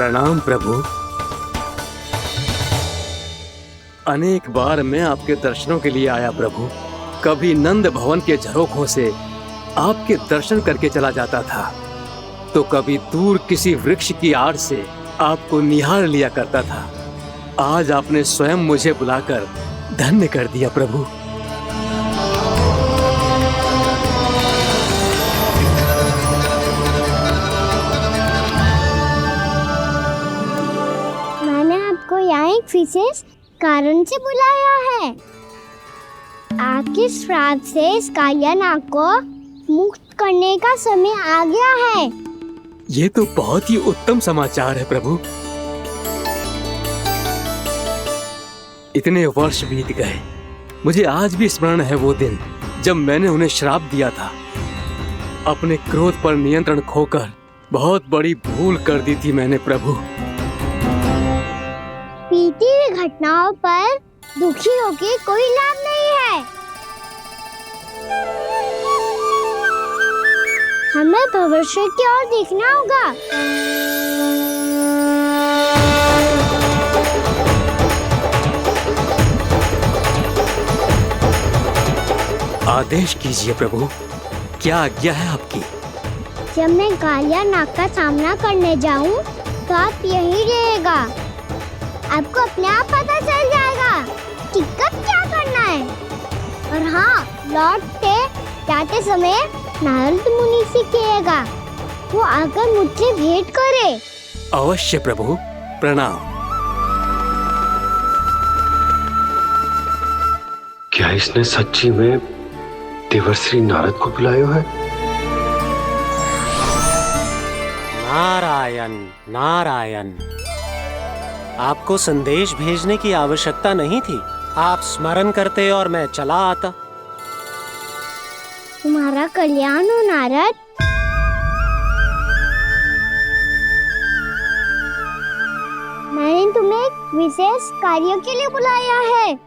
प्रणाम प्रभु। अनेक बार मैं आपके दर्शनों के लिए आया प्रभु। कभी नंद भवन के झरोखों से आपके दर्शन करके चला जाता था, तो कभी दूर किसी वृक्ष की आड़ से आपको निहार लिया करता था। आज आपने स्वयं मुझे बुलाकर धन्य कर दिया प्रभु। मैंने आपको यहाँ एक विशेष कारण से बुलाया है। आपके श्राप से इस कालिया नाग को मुक्त करने का समय आ गया है। ये तो बहुत ही उत्तम समाचार है प्रभु। इतने वर्ष बीत गए, मुझे आज भी स्मरण है वो दिन जब मैंने उन्हें श्राप दिया था। अपने क्रोध पर नियंत्रण खोकर बहुत बड़ी भूल कर दी थी मैंने प्रभु। बीती हुई घटनाओं पर दुखी होके कोई लाभ नहीं है। हमें भविष्य की ओर देखना होगा। आदेश कीजिए प्रभु, क्या आज्ञा है आपकी? जब मैं कालिया नाग का सामना करने जाऊं, तो आप यहीं रहेगा। आपको अपने आप पता चल जाएगा कि कब क्या करना है। और हाँ, लौटते जाते समय नारद मुनि से कहिएगा, वो आकर मुझसे भेंट करे। अवश्य प्रभु, प्रणाम। क्या इसने सच्ची में देवर्षि नारद को बुलाया है? नारायण नारायण, आपको संदेश भेजने की आवश्यकता नहीं थी। आप स्मरण करते और मैं चला आता। तुम्हारा कल्याण हो नारद। मैंने तुम्हें एक विशेष कार्य के लिए बुलाया है।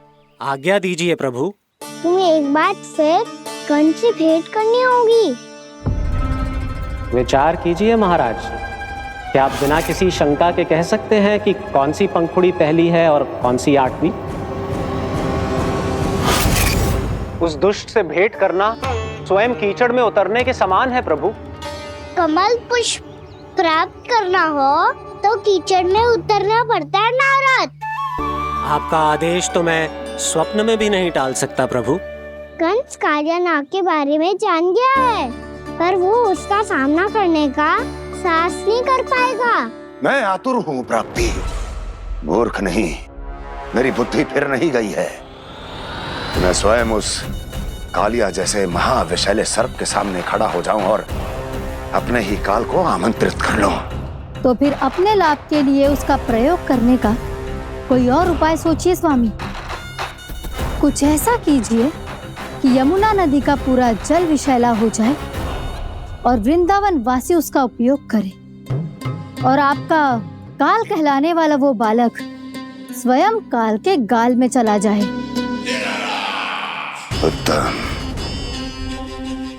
आज्ञा दीजिए प्रभु। तुम्हें एक बार फिर कंस से भेंट करनी होगी। विचार कीजिए महाराज। क्या आप बिना किसी शंका के कह सकते हैं कि कौन सी पंखुड़ी पहली है और कौन सी आठवीं? उस दुष्ट से भेंट करना स्वयं कीचड़ में उतरने के समान है प्रभु। कमल पुष्प प्राप्त करना हो तो कीचड़ में उतरना पड़ता है नारद। आपका आदेश तो मैं स्वप्न में भी नहीं टाल सकता प्रभु। कंस कालिया नाग के बारे में जान गया है, पर वो उसका सामना करने का साहस नहीं कर पाएगा। मैं आतुर हूँ प्राप्ति, मूर्ख नहीं। मेरी बुद्धि फिर नहीं गई है। मैं स्वयं उस कालिया जैसे महाविषैले सर्प के सामने खड़ा हो जाऊं और अपने ही काल को आमंत्रित कर लूं। तो फिर अपने लाभ के लिए उसका प्रयोग करने का कोई और उपाय सोचिए स्वामी। कुछ ऐसा कीजिए कि यमुना नदी का पूरा जल विषैला हो जाए और वृंदावन वासी उसका उपयोग करे, और आपका काल कहलाने वाला वो बालक स्वयं काल के गाल में चला जाए। उत्तम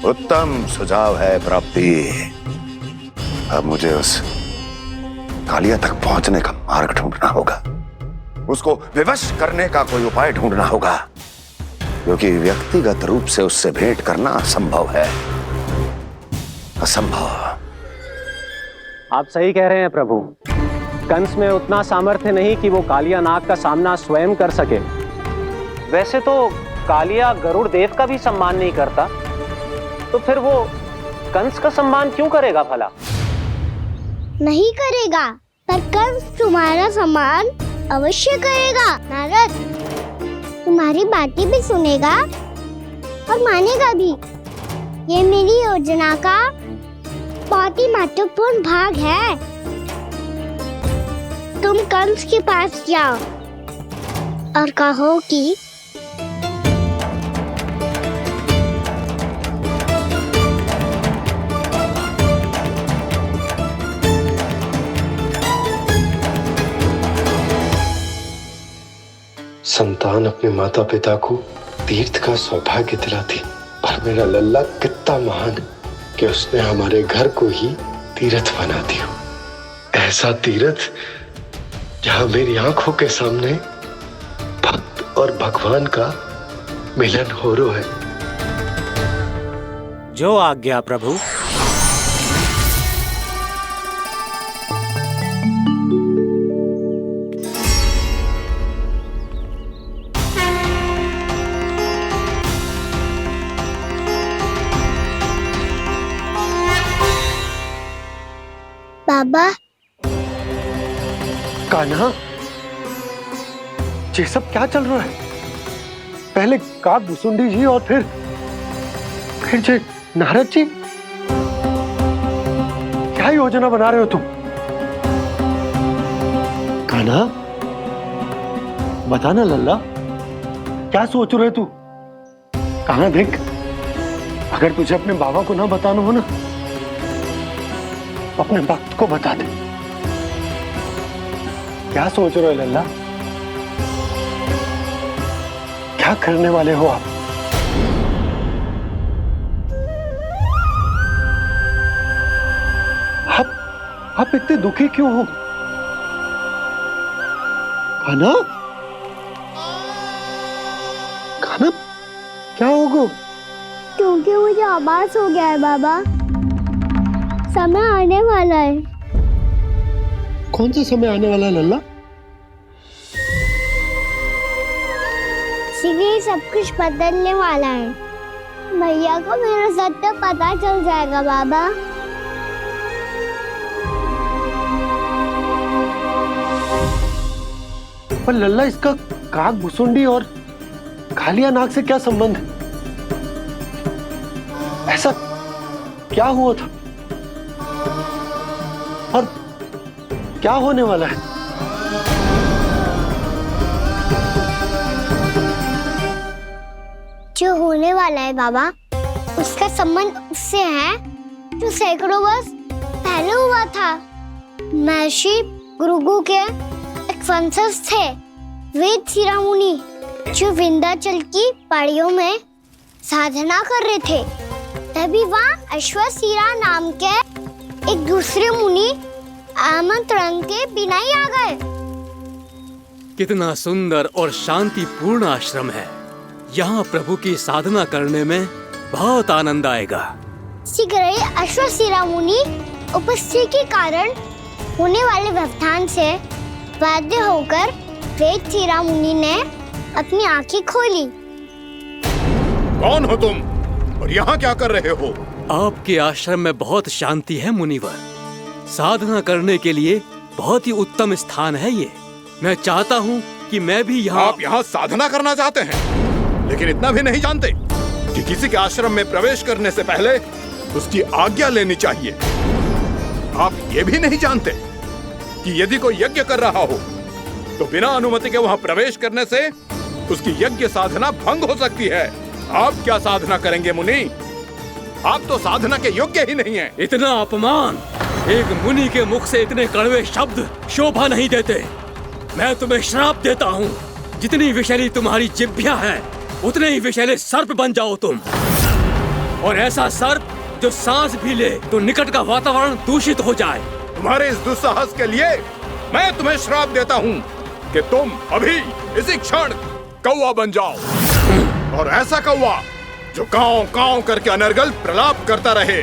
उत्तम सुझाव है प्राप्ति। अब मुझे उस कालिया तक पहुंचने का मार्ग ढूंढना होगा। उसको विवश करने का कोई उपाय ढूंढना होगा, क्योंकि व्यक्तिगत रूप से उससे भेंट करना असंभव है। असंभव। आप सही कह रहे हैं प्रभु। कंस में उतना सामर्थ्य नहीं कि वो कालिया नाग का सामना स्वयं कर सके। वैसे तो कालिया गरुड़ देव का भी सम्मान नहीं करता, तो फिर वो कंस का सम्मान क्यों करेगा भला? नहीं करेगा, पर कंस तुम्हारा सम्मान अवश्य करेगा नारद। तुम्हारी बातें भी सुनेगा और मानेगा भी। ये मेरी योजना का बहुत ही महत्वपूर्ण भाग है। तुम कंस के पास जाओ और कहो कि संतान अपने माता पिता को तीर्थ का सौभाग्य दिलाती, पर मेरा लल्ला कितना महान कि उसने हमारे घर को ही तीर्थ बना दिया। ऐसा तीर्थ जहां मेरी आंखों के सामने भक्त और भगवान का मिलन हो रहा है। जो आज्ञा प्रभु। बाबा, कान्हा, ये सब क्या चल रहा है? पहले काक भुसुंडी जी और फिर जे नारद जी। क्या योजना बना रहे हो तुम? कान्हा, बता ना लल्ला, क्या सोच रहे तू? कान्हा देख, अगर तुझे अपने बाबा को ना बताना हो ना, अपने भक्त को बता दे। क्या सोच रहे हो लल्ला? क्या करने वाले हो आप? आप इतने दुखी क्यों हो? कान्हा, कान्हा, क्या होगा? क्योंकि मुझे आभास हो गया है बाबा, समय आने वाला है। कौन सा समय आने वाला है लल्ला? शीघ्र सब कुछ बदलने वाला है। भैया को मेरा सत्य पता चल जाएगा बाबा। पर लल्ला, इसका काक भुसुंडी और कालिया नाग से क्या संबंध है? ऐसा क्या हुआ था और क्या होने वाला है? जो होने वाला है बाबा, उसका संबंध उससे है जो सैकड़ों वर्ष पहले हुआ था। महर्षि भृगु के एक वंशज थे वेदशिरा मुनि, जो विंध्याचल की पहाड़ियों में साधना कर रहे थे। तभी वहाँ अश्वशिरा नाम के एक दूसरे मुनि आमंत्रण के बिना ही आ गए। कितना सुंदर और शांतिपूर्ण आश्रम है। यहाँ प्रभु की साधना करने में बहुत आनंद आएगा। शीघ्र ही अश्वशिरा मुनि उपस्थिति के कारण होने वाले व्यवधान से बाध्य होकर वेदशिरा मुनि ने अपनी आंखें खोली। कौन हो तुम और यहाँ क्या कर रहे हो? आपके आश्रम में बहुत शांति है मुनिवर। साधना करने के लिए बहुत ही उत्तम स्थान है ये। मैं चाहता हूँ कि मैं भी यहाँ। आप यहाँ साधना करना चाहते हैं, लेकिन इतना भी नहीं जानते कि किसी के आश्रम में प्रवेश करने से पहले उसकी आज्ञा लेनी चाहिए। आप ये भी नहीं जानते कि यदि कोई यज्ञ कर रहा हो तो बिना अनुमति के वहाँ प्रवेश करने से उसकी यज्ञ साधना भंग हो सकती है। आप क्या साधना करेंगे मुनि? आप तो साधना के योग्य ही नहीं हैं। इतना अपमान! एक मुनि के मुख से इतने कड़वे शब्द शोभा नहीं देते। मैं तुम्हें श्राप देता हूँ, जितनी विषैली तुम्हारी जिह्वा है उतने ही विषैले सर्प बन जाओ तुम। और ऐसा सर्प जो सांस भी ले तो निकट का वातावरण दूषित हो जाए। तुम्हारे इस दुस्साहस के लिए मैं तुम्हें श्राप देता हूँ कि तुम अभी इसी क्षण कौवा बन जाओ, और ऐसा कौवा जो कांव कांव करके अनर्गल प्रलाप करता रहे।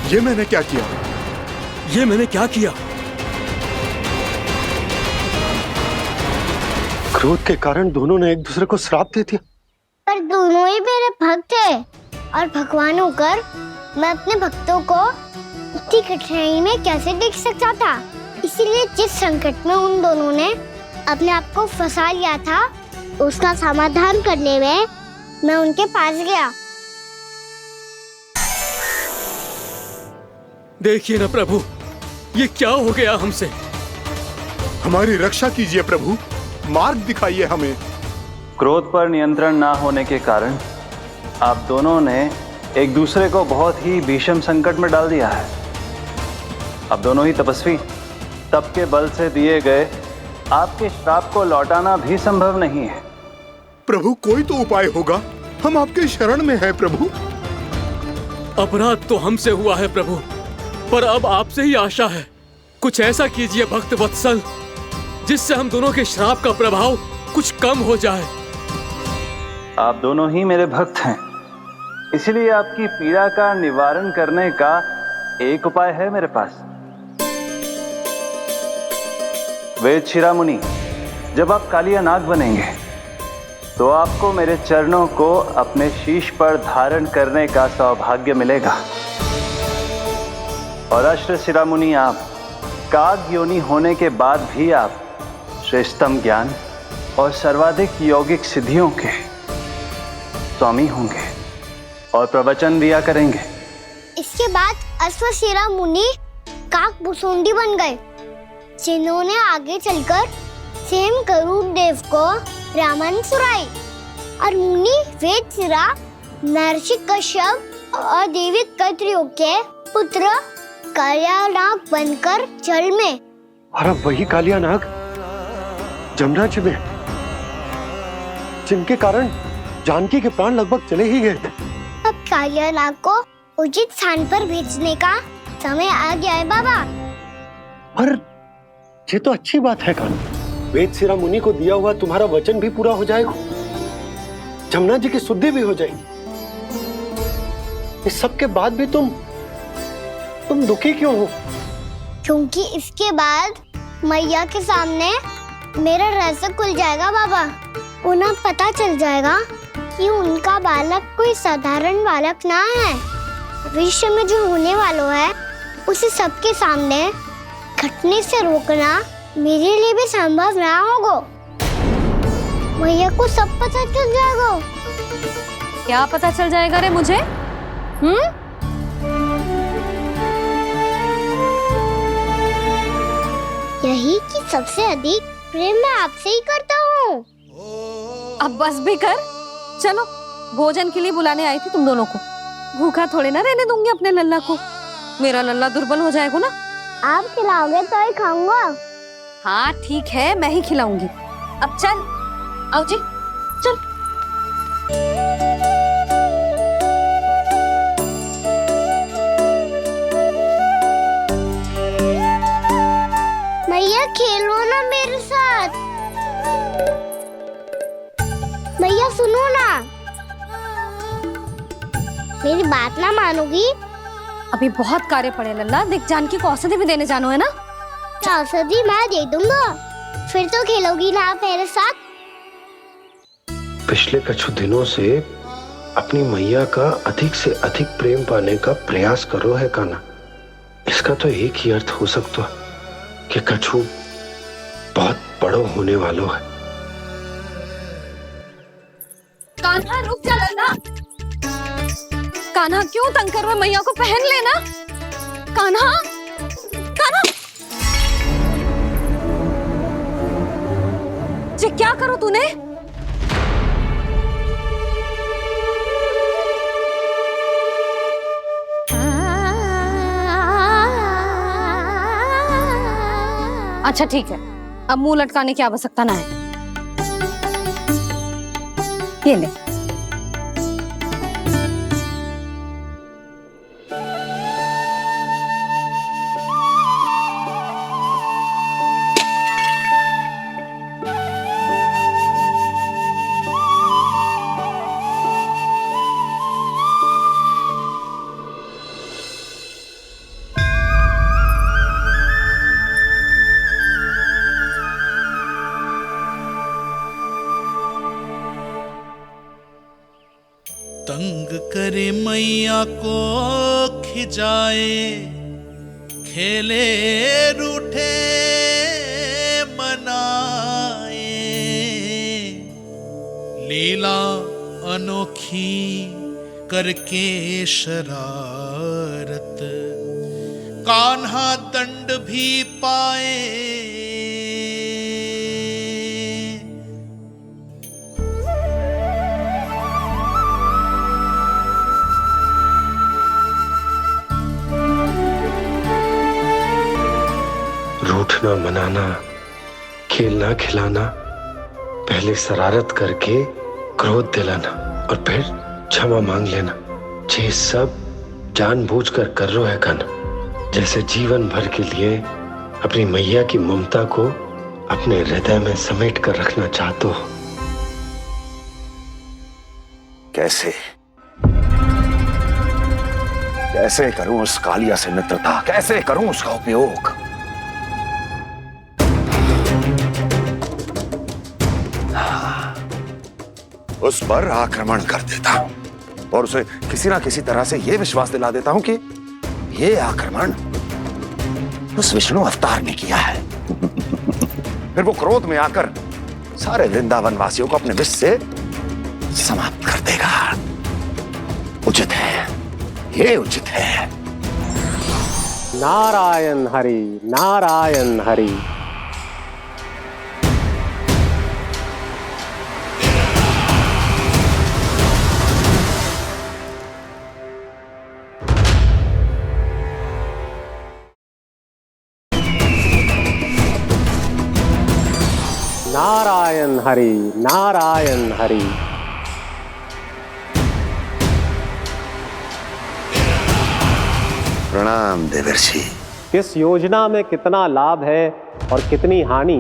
ये मैंने क्या किया? ये मैंने क्या किया? क्रोध के कारण दोनों ने एक दूसरे को श्राप दे दिया। पर दोनों ही मेरे भक्त थे, और भगवान होकर मैं अपने भक्तों को इतनी कठिनाई में कैसे देख सकता था। इसीलिए जिस संकट में उन दोनों ने अपने आप को फंसा लिया था, उसका समाधान करने में मैं उनके पास गया। देखिए ना प्रभु, ये क्या हो गया हमसे। हमारी रक्षा कीजिए प्रभु, मार्ग दिखाइए हमें। क्रोध पर नियंत्रण ना होने के कारण आप दोनों ने एक दूसरे को बहुत ही भीषण संकट में डाल दिया है। आप दोनों ही तपस्वी, तप के बल से दिए गए आपके श्राप को लौटाना भी संभव नहीं है। प्रभु कोई तो उपाय होगा, हम आपके शरण में हैं प्रभु। अपराध तो हमसे हुआ है प्रभु, पर अब आपसे ही आशा है। कुछ ऐसा कीजिए भक्त वत्सल, जिससे हम दोनों के श्राप का प्रभाव कुछ कम हो जाए। आप दोनों ही मेरे भक्त हैं, इसलिए आपकी पीड़ा का निवारण करने का एक उपाय है मेरे पास। वेद शिरामुनि, जब आप कालिया नाग बनेंगे तो आपको मेरे चरणों को अपने शीश पर धारण करने का सौभाग्य मिलेगा। और अश्र शिरामुनि, आप काग योनि होने के बाद भी आप श्रेष्ठतम ज्ञान और सर्वाधिक यौगिक सिद्धियों के स्वामी होंगे और प्रवचन दिया करेंगे। इसके बाद अश्वशिरा मुनि काक भुसुंडी बन गए, जिन्होंने आगे चलकर स्वयं गरुड़ देव को रामायण सुनाई। और मुनि वेदशिरा महर्षि कश्यप और देवी कत्रियों के पुत्र कालिया नाग बनकर जल में। और अब वही कालिया नाग जमुना जी में, जिनके कारण जानकी के प्राण लगभग चले ही गए थे। अब कालिया नाग को उचित स्थान पर भेजने का समय आ गया है बाबा। पर ये तो अच्छी बात है कान्हा, वेदशिरा मुनि को दिया हुआ तुम्हारा वचन भी पूरा हो जाएगा, जमुना जी की शुद्धि भी हो जाएगी। इस सब के बाद भी तुम दुखी क्यों हो? क्योंकि इसके बाद मैया के सामने मेरा रहस्य खुल जाएगा बाबा। उन्हें पता चल जाएगा कि उनका बालक कोई साधारण बालक ना है। भविष्य में जो होने वाला है उसे सबके सामने घटने से रोकना मेरे लिए भी संभव ना होगा। मैया को सब पता चल जाएगा। क्या पता चल जाएगा रे मुझे? यही कि सबसे अधिक प्रेम मैं आपसे ही करता हूँ। अब बस भी कर, चलो भोजन के लिए बुलाने आई थी तुम दोनों को। भूखा थोड़े ना रहने दूंगी अपने लल्ला को, मेरा लल्ला दुर्बल हो जाएगा ना। आप खिलाओगे तो ही खाऊंगा। हाँ ठीक है, मैं ही खिलाऊंगी। अब चल, आओ जी, चल। मैया खेलो ना मेरे साथ। मैया सुनो ना, मेरी बात ना मानोगी? अभी बहुत कार्य पड़े लल्ला, देख जानकी को औषधि भी देने जानो है ना। औषधि मैं दे दूंगा, फिर तो खेलोगी ना आप मेरे साथ। पिछले कुछ दिनों से अपनी मैया का अधिक से अधिक प्रेम पाने का प्रयास करो है कान्हा। इसका तो एक ही अर्थ हो सकता कि कछु बहुत बड़ो होने वालों है। कान्हा रुक जा लल्ला। कान्हा क्यों तंग कर रहा है? मैया को पहन लेना। कान्हा, कान्हा, ये क्या करो तूने? अच्छा ठीक है, अब मुंह लटकाने की आवश्यकता ना है। ये ले। तंग करे मैया को खिजाए, खेले रूठे मनाए, लीला अनोखी करके शरारत, कान्हा दंड भी पाए। रूठना मनाना, खेलना खिलाना, पहले शरारत करके क्रोध दिलाना और फिर क्षमा मांग लेना, ये सब जानबूझकर कर रहे है कान्हा, जैसे जीवन भर के लिए अपनी मैया की ममता को अपने हृदय में समेट कर रखना चाहते हो। कैसे कैसे करूं उस कालिया से मित्रता, कैसे करूं उसका उपयोग? उस पर आक्रमण कर देता हूं और उसे किसी ना किसी तरह से यह विश्वास दिला देता हूं कि यह आक्रमण उस विष्णु अवतार ने किया है। फिर वो क्रोध में आकर सारे वृंदावन वासियों को अपने विष से समाप्त कर देगा। उचित है, ये उचित है। नारायण हरि, नारायण हरि। नारायण हरि, नारायण हरि। प्रणाम देवर्षि। किस योजना में कितना लाभ है और कितनी हानि,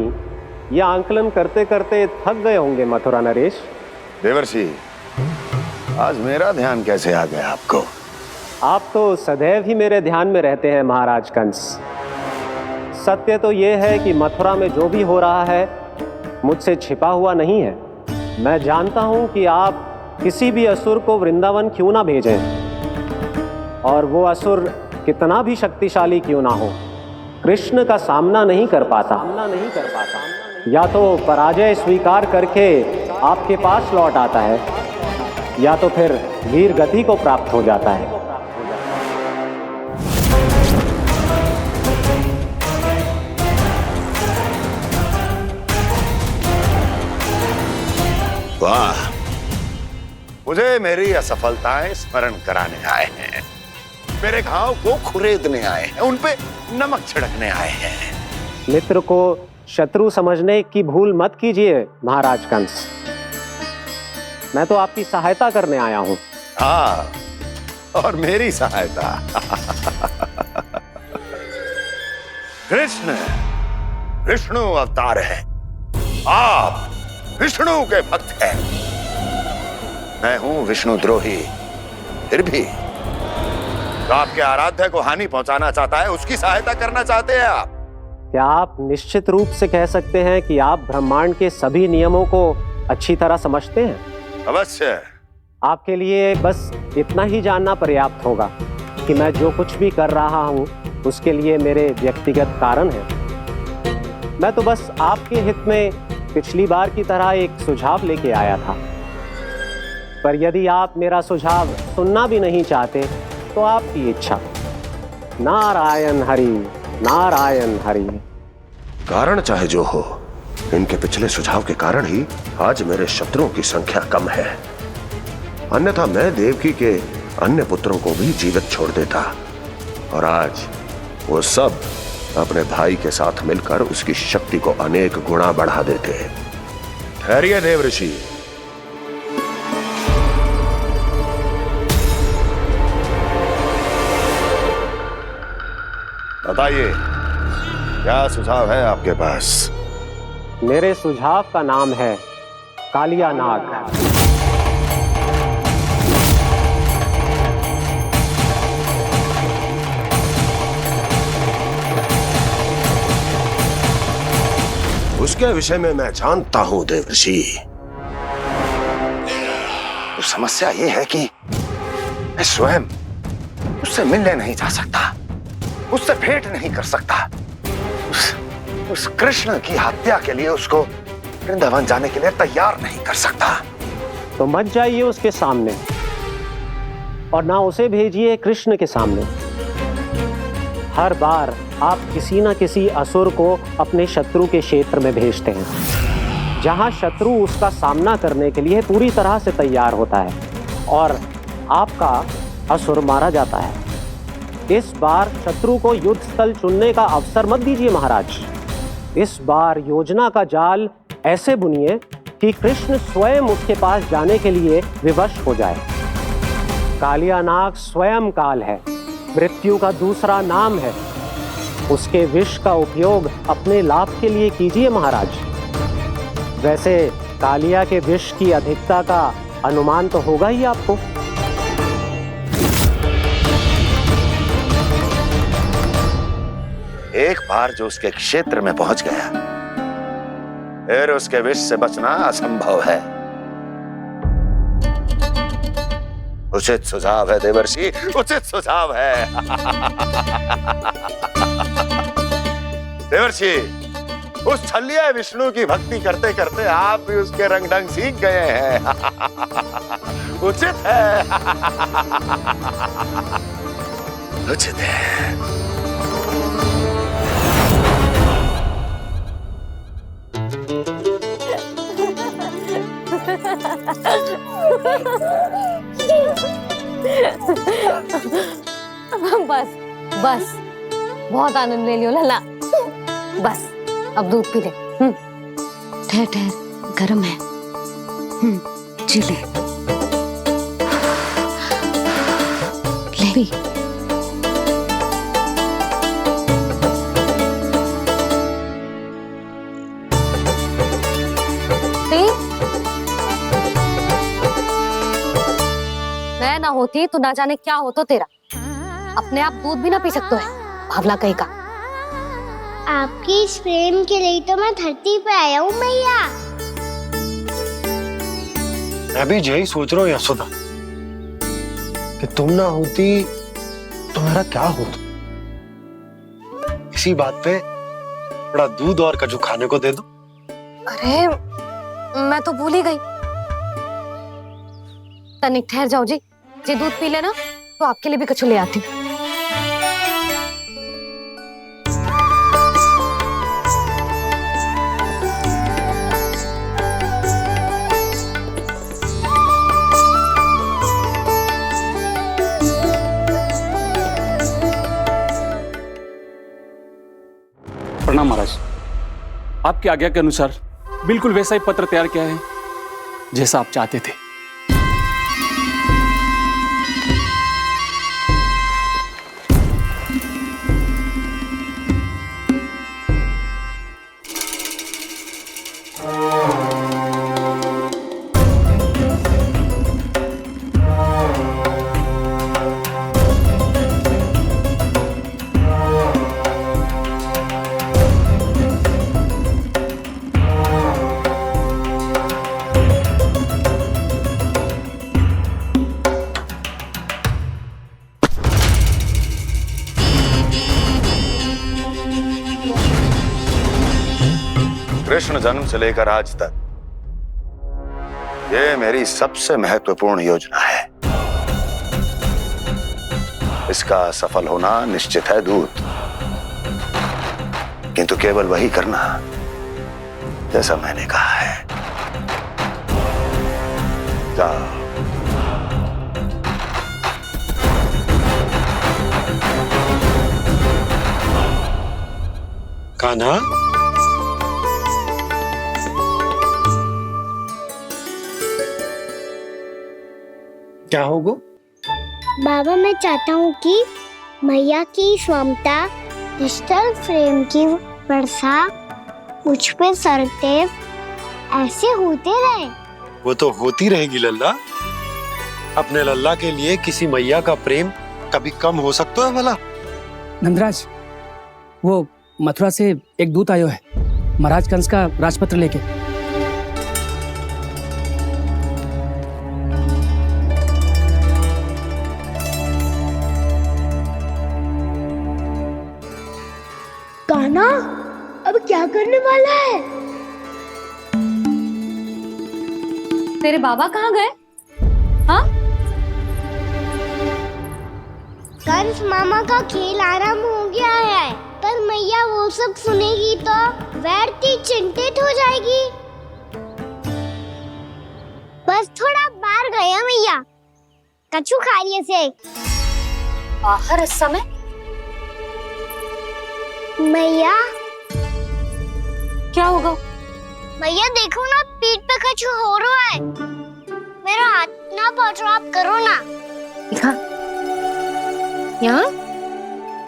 यह आंकलन करते करते थक गए होंगे मथुरा नरेश। देवर्षि, आज मेरा ध्यान कैसे आ गया आपको? आप तो सदैव ही मेरे ध्यान में रहते हैं महाराज कंस। सत्य तो यह है कि मथुरा में जो भी हो रहा है मुझसे छिपा हुआ नहीं है। मैं जानता हूं कि आप किसी भी असुर को वृंदावन क्यों ना भेजें, और वो असुर कितना भी शक्तिशाली क्यों ना हो, कृष्ण का सामना नहीं कर पाता। या तो पराजय स्वीकार करके आपके पास लौट आता है, या तो फिर वीर गति को प्राप्त हो जाता है। वाह, मुझे मेरी असफलताएं स्मरण कराने आए हैं, मेरे घाव को खुरेदने आए हैं, उन पे नमक छिड़कने आए हैं। मित्र को शत्रु समझने की भूल मत कीजिए महाराज कंस। मैं तो आपकी सहायता करने आया हूं। हाँ, और मेरी सहायता। कृष्ण विष्णु अवतार है, आप विष्णु के भक्त हैं। मैं हूं विष्णु द्रोही, फिर भी तो आपके आराध्य को हानि पहुंचाना चाहता है, उसकी सहायता करना चाहते हैं आप। क्या आप निश्चित रूप से कह सकते हैं कि आप ब्रह्मांड के सभी नियमों को अच्छी तरह समझते हैं? अवश्य। आपके लिए बस इतना ही जानना पर्याप्त होगा कि मैं जो कुछ भी कर रहा हूं उसके लिए मेरे व्यक्तिगत कारण हैं। मैं तो बस आपके हित में पिछली बार की तरह एक सुझाव लेके आया था, पर यदि आप मेरा सुझाव सुनना भी नहीं चाहते तो आपकी इच्छा। नारायण हरि, नारायण हरि। कारण चाहे जो हो, इनके पिछले सुझाव के कारण ही आज मेरे शत्रुओं की संख्या कम है। अन्यथा मैं देवकी के अन्य पुत्रों को भी जीवित छोड़ देता, और आज वो सब अपने भाई के साथ मिलकर उसकी शक्ति को अनेक गुना बढ़ा देते। ठहरिए देवऋषि, बताइए क्या सुझाव है आपके पास? मेरे सुझाव का नाम है कालिया नाग। उसके विषय में मैं जानता हूं देवर्षि। तो समस्या यह है कि मैं स्वयं उससे मिलने नहीं जा सकता, उससे भेंट नहीं कर सकता। उस कृष्ण की हत्या के लिए उसको वृंदावन जाने के लिए तैयार नहीं कर सकता। तो मत जाइए उसके सामने, और ना उसे भेजिए कृष्ण के सामने। हर बार आप किसी न किसी असुर को अपने शत्रु के क्षेत्र में भेजते हैं, जहां शत्रु उसका सामना करने के लिए पूरी तरह से तैयार होता है और आपका असुर मारा जाता है। इस बार शत्रु को युद्ध स्थल चुनने का अवसर मत दीजिए महाराज। इस बार योजना का जाल ऐसे बुनिए कि कृष्ण स्वयं उसके पास जाने के लिए विवश हो जाए। कालिया नाग स्वयं काल है, मृत्यु का दूसरा नाम है। उसके विष का उपयोग अपने लाभ के लिए कीजिए महाराज। वैसे कालिया के विष की अधिकता का अनुमान तो होगा ही आपको। एक बार जो उसके क्षेत्र में पहुंच गया, फिर उसके विष से बचना असंभव है। उचित सुझाव है देवर्षि, उचित सुझाव है। देवर्षि, उस छलिया विष्णु की भक्ति करते करते आप भी उसके रंग ढंग सीख गए हैं। उचित है। उचित है। बस बस, बहुत आनंद ले लियो लल्ला। बस अब दूध पी ले। ठहर ठहर, गर्म है। जी ले। ले भी। मैं ना होती तो ना जाने क्या हो तो तेरा। अपने आप दूध भी ना पी सकते है, भावला कहीं का। आपकी इस प्रेम के लिए तो मैं धरती पे आया हूँ मैया। मैं भी यही सोच रहा हूँ यशोदा कि तुम ना होती तो मेरा क्या होता। इसी बात पे थोड़ा दूध और कजू खाने को दे दो। अरे मैं तो भूल ही गई। तनिक ठहर जाओ जी दूध पी लेना तो आपके लिए भी कछु ले आती हूँ। प्रणाम महाराज। आपकी आज्ञा के अनुसार बिल्कुल वैसा ही पत्र तैयार किया है जैसा आप चाहते थे। कृष्ण जन्म से लेकर आज तक ये मेरी सबसे महत्वपूर्ण योजना है। इसका सफल होना निश्चित है दूत, किंतु केवल वही करना जैसा मैंने कहा है। जाओ। कान्हा, क्या होगा? बाबा मैं चाहता हूँ कि मैया की स्वमता क्रिस्टल फ्रेम की वर्षा मुझ पे सरते ऐसे होते रहे। वो तो होती रहेगी लल्ला। अपने लल्ला के लिए किसी मैया का प्रेम कभी कम हो सकता है भला? नंदराज, वो मथुरा से एक दूत आयो है महाराज कंस का राजपत्र लेके। कान्हा, अब क्या करने वाला है? तेरे बाबा कहाँ गए? हाँ? कंस मामा का खेल आरंभ हो गया है, पर मैया वो सब सुनेगी तो व्यर्थी चिंतित हो जाएगी। बस थोड़ा बाहर गया मैया, कछु खा रही से। बाहर इस समय? मैया क्या होगा? मैया देखो ना, पीठ पे कछु हो रहा है। मेरा हाथ ना पहुंचो, आप करो ना। दिखा यहाँ।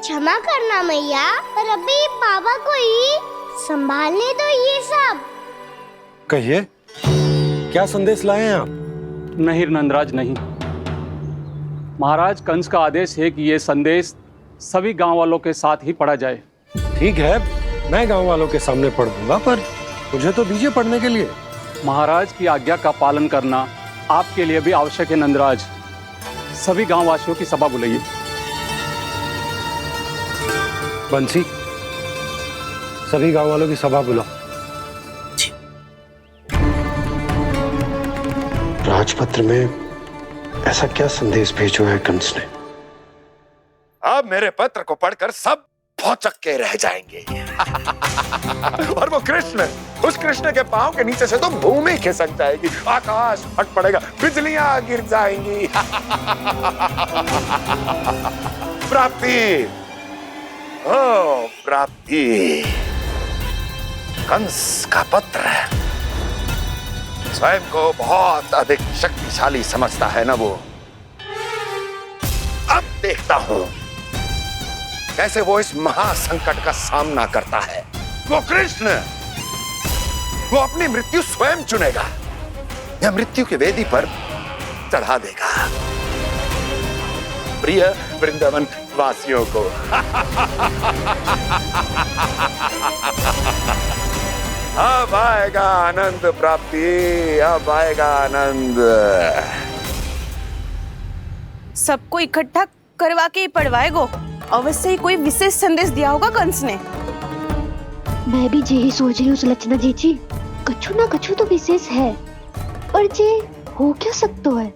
क्षमा करना मैया, पर अभी बाबा को ही संभालने दो ये सब। कहिए, क्या संदेश लाए हैं आप? नहीं नंदराज, नहीं। महाराज कंस का आदेश है कि ये संदेश सभी गांव वालों के साथ ही पढ़ा जाए। ठीक है, मैं गांव वालों के सामने पढ़ दूंगा, पर मुझे तो दीजिए पढ़ने के लिए। महाराज की आज्ञा का पालन करना आपके लिए भी आवश्यक है नंदराज। सभी गांव वासियों की सभा बुलाइए। बंसी, सभी गांव वालों की सभा बुलाओ। राजपत्र में ऐसा क्या संदेश भेजो है कंस ने? अब मेरे पत्र को पढ़कर सब भौचक के रह जाएंगे। और वो कृष्ण, उस कृष्ण के पांव के नीचे से तो भूमि खिसक जाएगी, आकाश फट पड़ेगा, बिजलियां गिर जाएंगी। प्राप्ति, ओ प्राप्ति, कंस का पत्र स्वयं को बहुत अधिक शक्तिशाली समझता है ना वो। अब देखता हूं कैसे वो इस महासंकट का सामना करता है। वो कृष्ण, वो अपनी मृत्यु स्वयं चुनेगा या मृत्यु की वेदी पर चढ़ा देगा प्रिय वृंदावन वासियों को। अब आएगा आनंद प्राप्ति, अब आएगा आनंद। सबको इकट्ठा करवा के ही पढ़वाएगो। अवश्य ही कोई विशेष संदेश दिया होगा कंस ने। मैं भी यही सोच रही हूँ सुलक्षणा जीजी, कछु ना कछु तो विशेष है, पर जे हो क्या सकता है?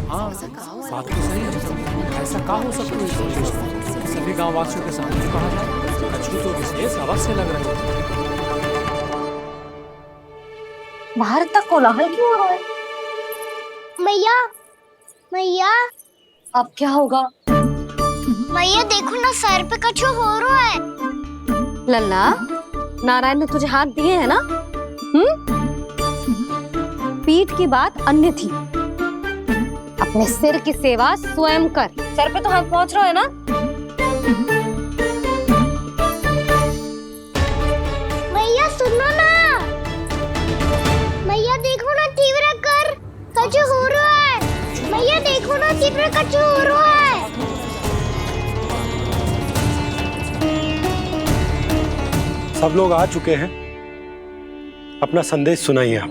हाँ, बात तो सही है। ऐसा क्या हो सकता है? सभी गांव वासियों के सामने पढ़ा जाए, कछु तो विशेष अवश्य लग रहे हो। बाहर तक कोलाहल क्यों हो रहा है? मैया, मैया, अब क्या होगा? मैया देखो ना, सर पे कछु हो रहा है। लल्ला, नारायण ने तुझे हाथ दिए हैं ना? पीठ की बात अन्य थी। अपने सिर की सेवा स्वयं कर। सर पे तो हाथ पहुंच रहा है ना? मैया सुनो ना, मैया देखो ना, तीव्र कर कछु हो रहा है। मैया देखो ना, तीव्र कछु हो रहा है। सब लोग आ चुके हैं, अपना संदेश सुनाइए आप।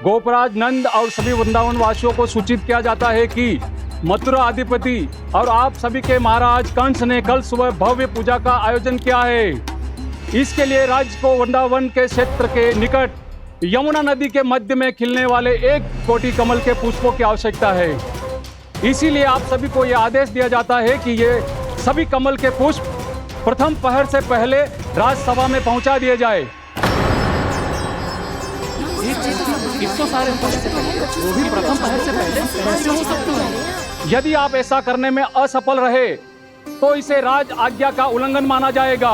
गोपराज नंद और सभी वृंदावन वासियों को सूचित किया जाता है कि मथुरा अधिपति और आप सभी के महाराज कंस ने कल सुबह भव्य पूजा का आयोजन किया है। इसके लिए राज्य को वृंदावन के क्षेत्र के निकट यमुना नदी के मध्य में खिलने वाले 1 कोटि कमल के पुष्पों की आवश्यकता है। इसीलिए आप सभी को यह आदेश दिया जाता है कि ये सभी कमल के पुष्प प्रथम पहर से पहले राजसभा में पहुंचा दिए जाए। इतने सारे पुष्प वो भी प्रथम पहर से पहले कैसे हो सकते हैं? यदि आप ऐसा करने में असफल रहे तो इसे राज आज्ञा का उल्लंघन माना जाएगा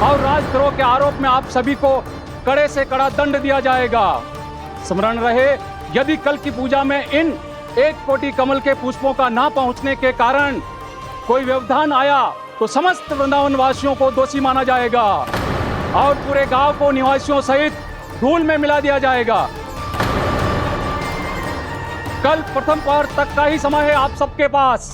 और राजद्रोह के आरोप में आप सभी को कड़े से कड़ा दंड दिया जाएगा। स्मरण रहे, यदि कल की पूजा में इन 1 कोटि कमल के पुष्पों का ना पहुंचने के कारण कोई व्यवधान आया तो समस्त वृंदावन वासियों को दोषी माना जाएगा और पूरे गांव को निवासियों सहित धूल में मिला दिया जाएगा। कल प्रथम पहर तक का ही समय है आप सबके पास।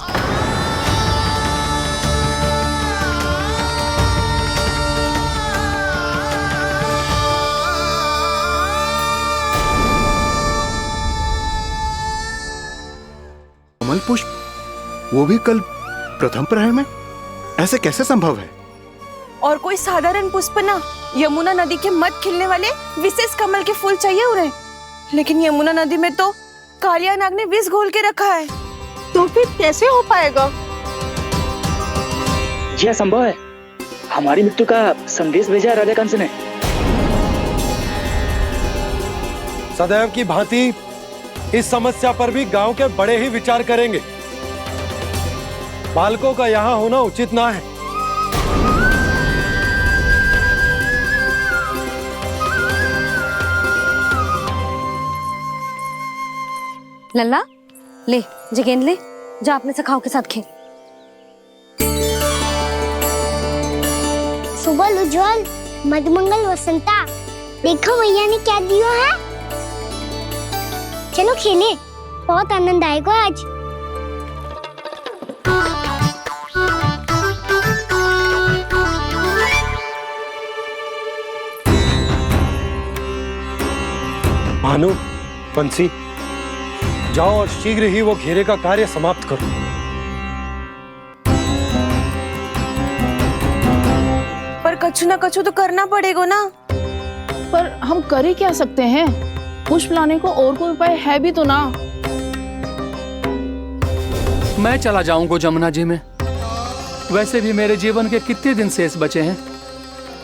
कमल पुष्प, वो भी कल प्रथम प्रहर में? ऐसे कैसे संभव है? और कोई साधारण पुष्प ना, यमुना नदी के मध्य खिलने वाले विशेष कमल के फूल चाहिए उन्हें। लेकिन यमुना नदी में तो कालिया नाग ने विष घोल के रखा है, तो फिर कैसे हो पाएगा? यह संभव है। हमारी मृत्यु का संदेश भेजा है राजा कंस ने। सदैव की भांति इस समस्या पर भी गांव के बड़े ही विचार करेंगे। बालकों का यहाँ होना उचित ना है। लल्ला ले जे गेंद ले, जा अपने सखाओं के साथ खेल। सुबह उज्जवल, मधुमंगल वसंता, देखो भैया ने क्या दिया है। चलो खेले, बहुत आनंद आएगा आज। भानु, बंसी, जाओ और शीघ्र ही वो घेरे का कार्य समाप्त करो। पर कछु ना कछु तो करना पड़ेगा ना। पर हम कर ही क्या सकते हैं? पुष्प लाने को और कोई उपाय है भी तो ना। मैं चला जाऊंगा जमुना जी में। वैसे भी मेरे जीवन के कितने दिन शेष बचे हैं।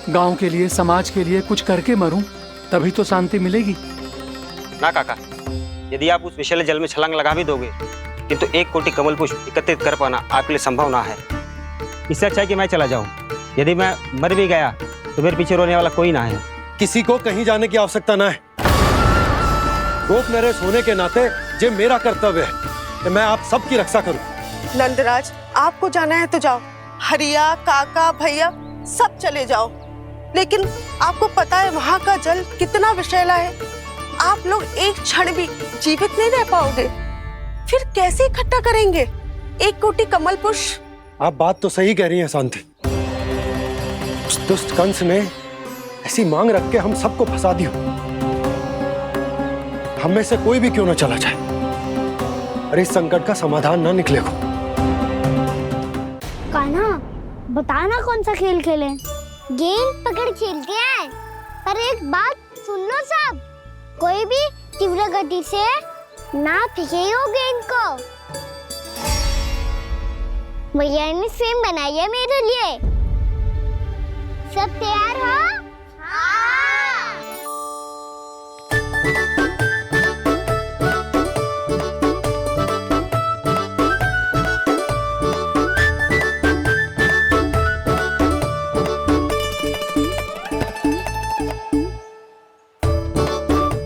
गांव के लिए, समाज के लिए कुछ करके मरूं, तभी तो शांति मिलेगी। ना काका, यदि आप उस विषैले जल में छलांग लगा भी दोगे, किंतु 1 कोटि कमल पुष्प एकत्रित कर पाना आपके लिए संभव ना है। इससे अच्छा है कि मैं चला जाऊं। यदि मैं मर भी गया तो मेरे पीछे रोने वाला कोई ना है। किसी को कहीं जाने की आवश्यकता ना है। गोप नरेश होने के नाते ये मेरा कर्तव्य है कि मैं आप सबकी रक्षा करूं। नंदराज, आपको जाना है तो जाओ। हरिया, काका, भैया सब चले जाओ। लेकिन आपको पता है वहाँ का जल कितना विषैला है। आप लोग एक क्षण भी जीवित नहीं रह पाओगे। फिर कैसे इकट्ठा करेंगे 1 कोटि कमल पुष्प? आप बात तो सही कह रही हैं शांति। उस दुष्ट कंस ने ऐसी मांग रख के हम सबको फंसा दिया। हम में से कोई भी क्यों न चला जाए और इस संकट का समाधान ना निकलेगा। कान्हा, बताना कौन सा खेल खेलें? गेंद पकड़ खेलते हैं, पर एक बात सुन लो सब, कोई भी तीव्र गति से ना फेंकेगा गेंद को। भैया ने फ्रेम बनाई है मेरे लिए। सब तैयार हो?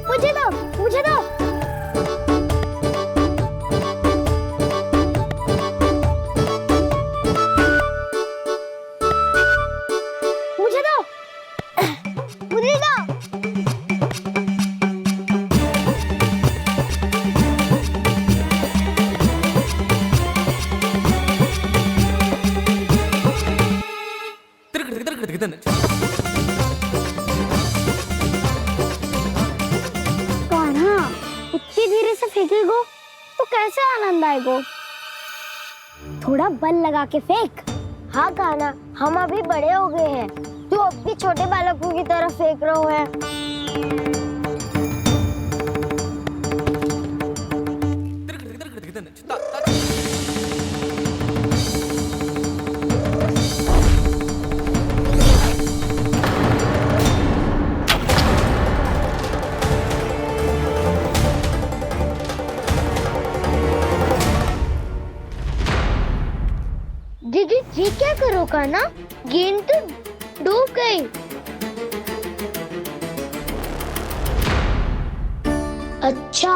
मुझे दो। कान्हा, इतनी धीरे से फेंकेगो तो कैसे आनंद आएगो? थोड़ा बल लगा के फेंक। हाँ कान्हा, हम अभी बड़े हो गए हैं, तू अब भी छोटे बालकों की तरह फेंक रहा है। दीदी, ये क्या करो कान्हा? गेंद तो डूब गई। अच्छा,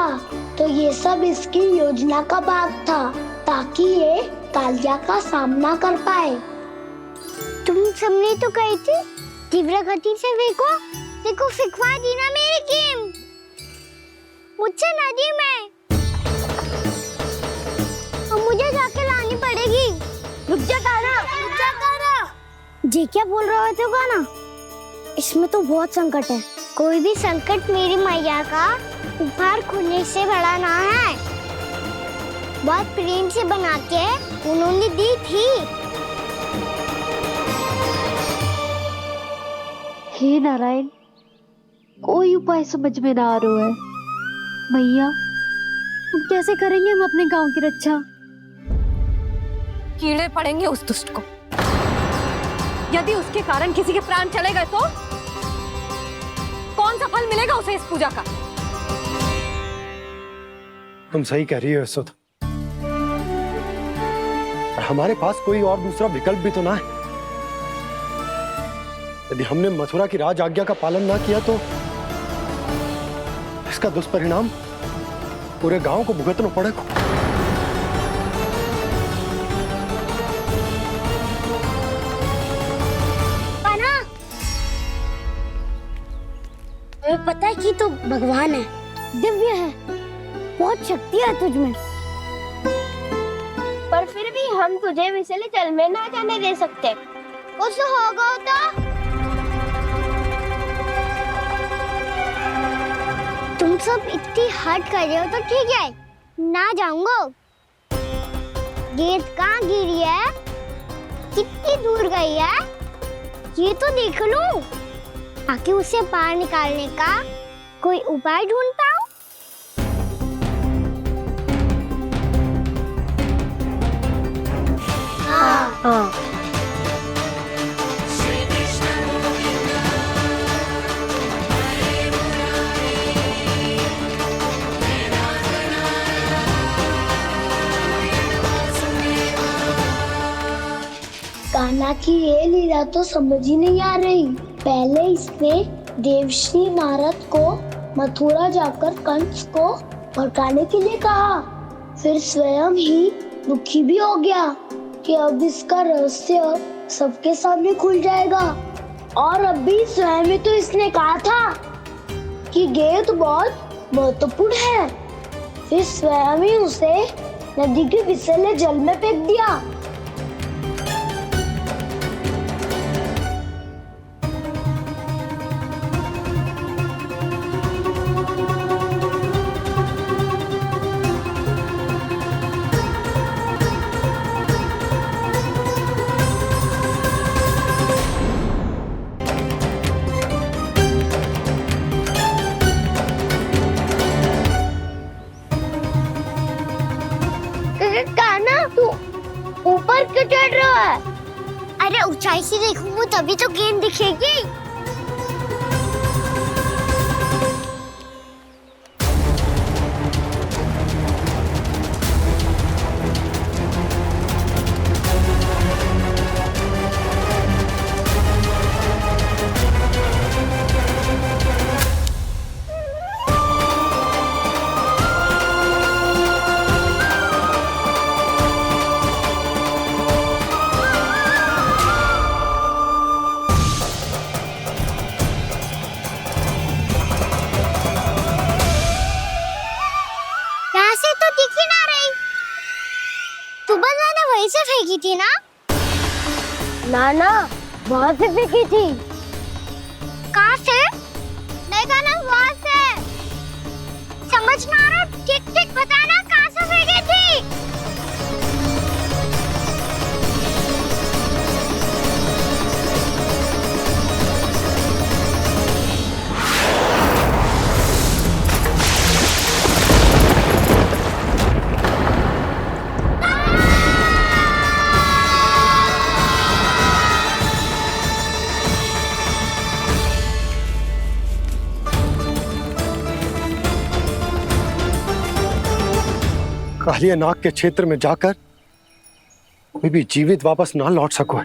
तो ये सब इसकी योजना का भाग था, ताकि ये कालिया का सामना कर पाए। तुम सबने तो कही थी तीव्र गति से फेंको। देखो, फेंकवा दी ना मेरी गेंद मुझसे नदी में। अब मुझे जाके लानी पड़ेगी। रुक जा कान्हा, रुक जा कान्हा। जी क्या बोल रहे थे कान्हा? इसमें तो बहुत संकट है। कोई भी संकट मेरी मैया का उपहार खोने से बड़ा ना है। बहुत प्रेम से बना के उन्होंने दी थी। हे नारायण, कोई उपाय समझ में ना आ रहा है। भैया, अब कैसे करेंगे हम अपने गांव की रक्षा? कीड़े पड़ेंगे उस दुष्ट को। यदि उसके कारण किसी के प्राण चले गए तो कौन सा फल मिलेगा उसे इस पूजा का? तुम सही कह रही हो यशोदा। हमारे पास कोई और दूसरा विकल्प भी तो ना है। यदि हमने मथुरा की राज आज्ञा का पालन ना किया तो इसका दुष्परिणाम पूरे गांव को भुगतना पड़ेगा। कान्हा, हमें पता है कि तू भगवान है, दिव्य है, बहुत शक्ति है तुझमें, पर फिर भी हम तुझे विषैले जल में ना जाने दे सकते। कुछ होगा तो तुम सब इतनी हट कर रहे हो तो ठीक है, ना जाऊंगा। गेंद कहाँ गिरी है, कितनी दूर गई है, ये तो देख लूं, ताकि उसे बाहर निकालने का कोई उपाय ढूंढ पाऊं। हाँ। कान्हा की ये लीला तो समझ ही नहीं आ रही। पहले इसने देवश्री नारद को मथुरा जाकर कंस को भड़काने के लिए कहा, फिर स्वयं ही दुखी भी हो गया कि अब इसका रहस्य सबके सामने खुल जाएगा। और अभी स्वयं ही तो इसने कहा था कि गेंद बहुत महत्वपूर्ण है, फिर स्वयं ही उसे नदी के विषैले जल में फेंक दिया। कान्हा, तू ऊपर क्यों चढ़ रहा है? अरे ऊंचाई से देखूंगा तभी तो गेंद दिखेगी। से फेंकी थी ना? ना, वहाँ से फेंकी थी। कहाँ से? नहीं ना, वहाँ से। समझ ना आ रहा, ठीक बताना कहाँ से फेंकी थी? कालिया नाग के क्षेत्र में जाकर कोई भी जीवित वापस ना लौट सको।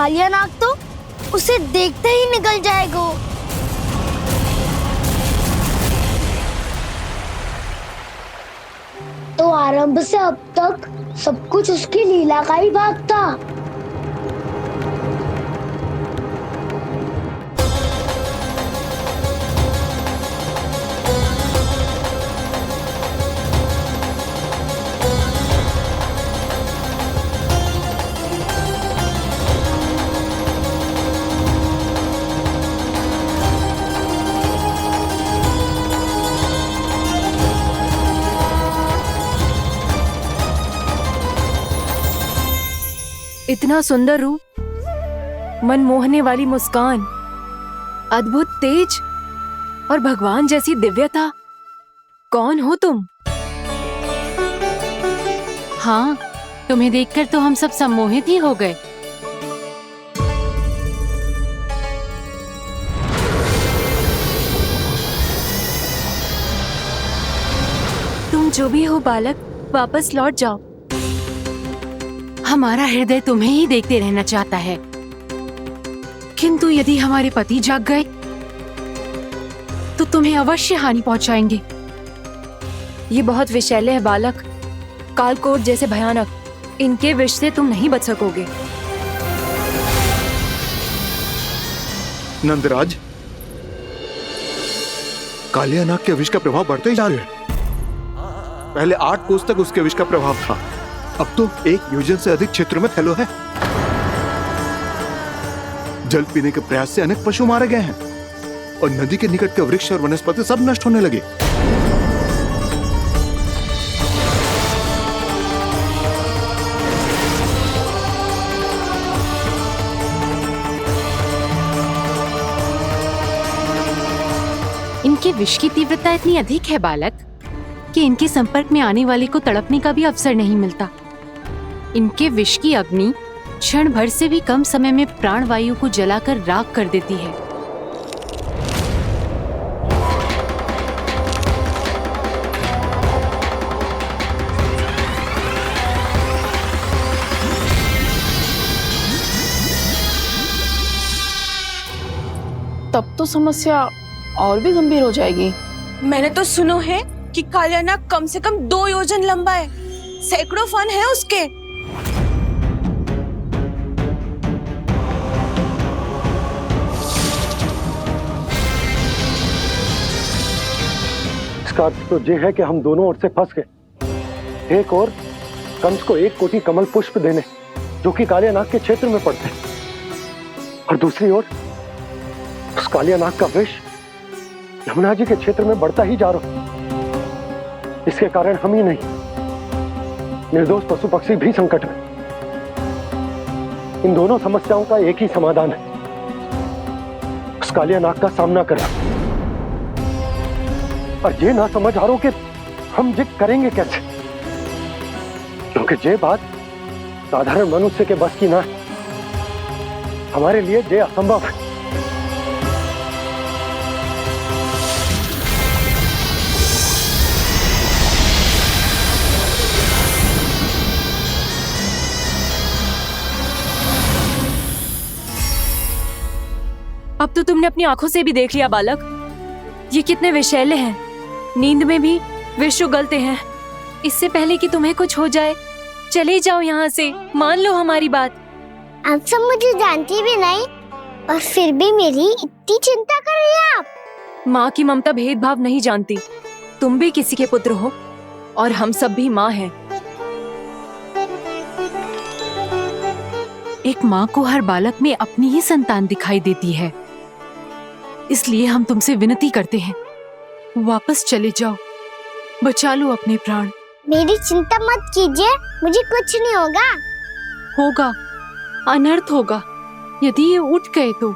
कालिया नाग तो उसे देखते ही निकल जाएगा। तो आरंभ से अब तक सब कुछ उसकी लीला का ही भाग था। इतना सुंदर रूप, मन मोहने वाली मुस्कान, अद्भुत तेज और भगवान जैसी दिव्यता। कौन हो तुम? हाँ, तुम्हें देखकर तो हम सब सम्मोहित ही हो गए। तुम जो भी हो बालक, वापस लौट जाओ। हमारा हृदय तुम्हें ही देखते रहना चाहता है, किंतु यदि हमारे पति जाग गए तो तुम्हें अवश्य हानि पहुंचाएंगे। ये बहुत विषैले है बालक, कालकोट जैसे भयानक। इनके विष से तुम नहीं बच सकोगे। नंदराज, कालिया नाग के विष का प्रभाव बढ़ते ही जा रहा है। पहले 8 कोस तक उसके विष का प्रभाव था, अब तो 1 योजन से अधिक क्षेत्र में फैलो है। जल पीने के प्रयास से अनेक पशु मारे गए हैं और नदी के निकट के वृक्ष और वनस्पति सब नष्ट होने लगे। इनके विष की तीव्रता इतनी अधिक है बालक कि इनके संपर्क में आने वाले को तड़पने का भी अवसर नहीं मिलता। इनके विष की अग्नि क्षण भर से भी कम समय में प्राणवायु को जलाकर राख कर देती है। तब तो समस्या और भी गंभीर हो जाएगी। मैंने तो सुनो है कि कालिया नाग कम से कम 2 योजन लंबा है, सैकड़ों फन है उसके। इसका अर्थ तो ये है कि हम दोनों ओर से फंस गए। एक और कंस को 1 कोटि कमल पुष्प देने जो कि कालिया नाग के क्षेत्र में पड़ते हैं, और दूसरी ओर उस कालिया नाग का विष यमुना जी के क्षेत्र में बढ़ता ही जा रहा। इसके कारण हम ही नहीं, निर्दोष पशु पक्षी भी संकट में। इन दोनों समस्याओं का एक ही समाधान है, उस कालिया नाग का सामना करना। और ये ना समझ आ रहा कि हम ये करेंगे कैसे, क्योंकि ये बात साधारण मनुष्य के बस की ना है। हमारे लिए ये असंभव है। अब तो तुमने अपनी आंखों से भी देख लिया बालक, ये कितने विषैले हैं। नींद में भी विष उगलते हैं। इससे पहले कि तुम्हें कुछ हो जाए, चले जाओ यहाँ से, मान लो हमारी बात। आप सब मुझे जानती भी नहीं और फिर भी मेरी इतनी चिंता कर रही हैं आप। माँ की ममता भेदभाव नहीं जानती। तुम भी किसी के पुत्र हो और हम सब भी माँ हैं। एक माँ को हर बालक में अपनी ही संतान दिखाई देती है, इसलिए हम तुमसे विनती करते हैं, वापस चले जाओ, बचा लो अपने प्राण। मेरी चिंता मत कीजिए, मुझे कुछ नहीं होगा। होगा, अनर्थ होगा यदि ये उठ गए तो।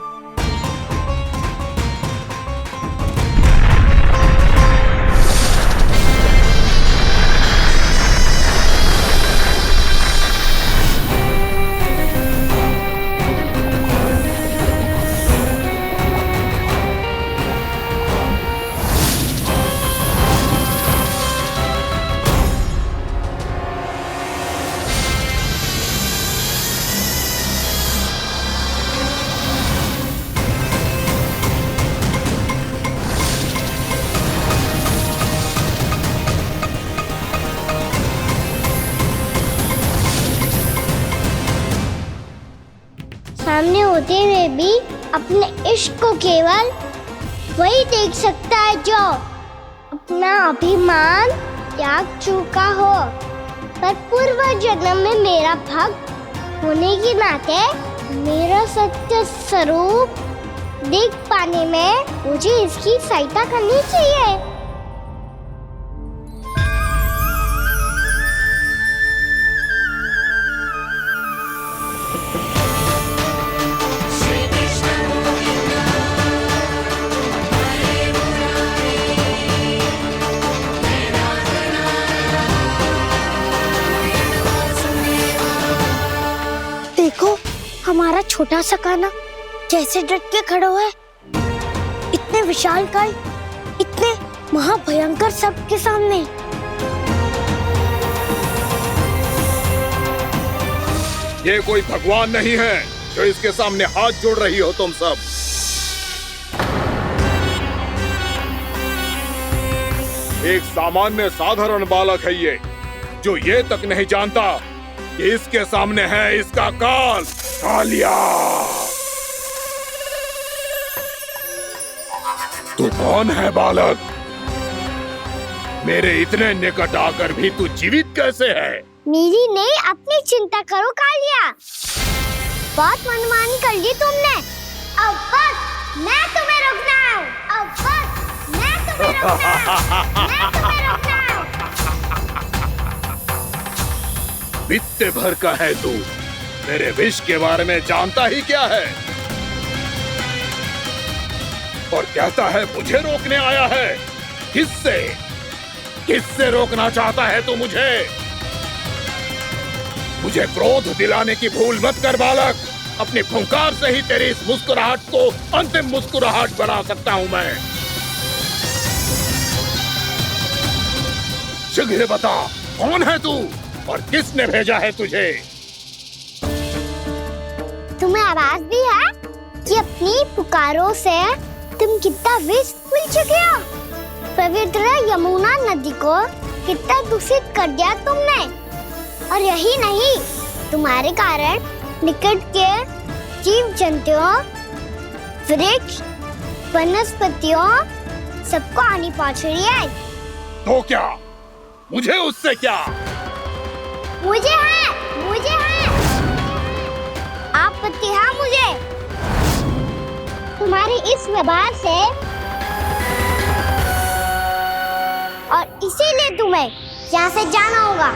में भी अपने इश्क को केवल वही देख सकता है जो अपना अभिमान त्याग चुका हो। पर पूर्व जन्म में मेरा भक्त होने के नाते मेरा सत्य स्वरूप देख पाने में मुझे इसकी सहायता करनी चाहिए। देखो हमारा छोटा सा कान्हा कैसे डट के खड़ा हुआ है, इतने विशालकाय, इतने महाभयंकर सबके सामने। ये कोई भगवान नहीं है जो इसके सामने हाथ जोड़ रही हो तुम सब। एक सामान्य साधारण बालक है ये, जो ये तक नहीं जानता कि इसके सामने है इसका काल, कालिया। तू कौन है बालक? मेरे इतने निकट आकर भी तू जीवित कैसे है? मेरी नहीं, अपनी चिंता करो कालिया। बहुत मनमानी कर ली तुमने। अब बस मैं तुम्हें रोकना हूँ। अब बस मैं तुम्हें रोकना हूँ। मैं तुम्हें रोकना हूँ। बित्ते भर का है तू, मेरे विष के बारे में जानता ही क्या है? और कहता है मुझे रोकने आया है। किससे? किससे रोकना चाहता है तू मुझे? मुझे क्रोध दिलाने की भूल मत कर बालक। अपनी फुंकार से ही तेरी इस मुस्कुराहट को अंतिम मुस्कुराहट बना सकता हूं मैं। शीघ्र बता, कौन है तू और किसने भेजा है तुझे? तुम्हें आवाज दी है कि अपनी पुकारों से तुम कितना विष भूल चुके हो। पवित्र यमुना नदी को कितना दूषित कर दिया तुमने। और यही नहीं, तुम्हारे कारण निकट के जीव जंतुओं, वृक्ष, वनस्पतियों सबको हानि पहुंच रही है। तो क्या? मुझे उससे क्या? मुझे है आपत्ति है मुझे तुम्हारे इस व्यवहार से, और इसीलिए तुम्हें यहाँ से जाना होगा।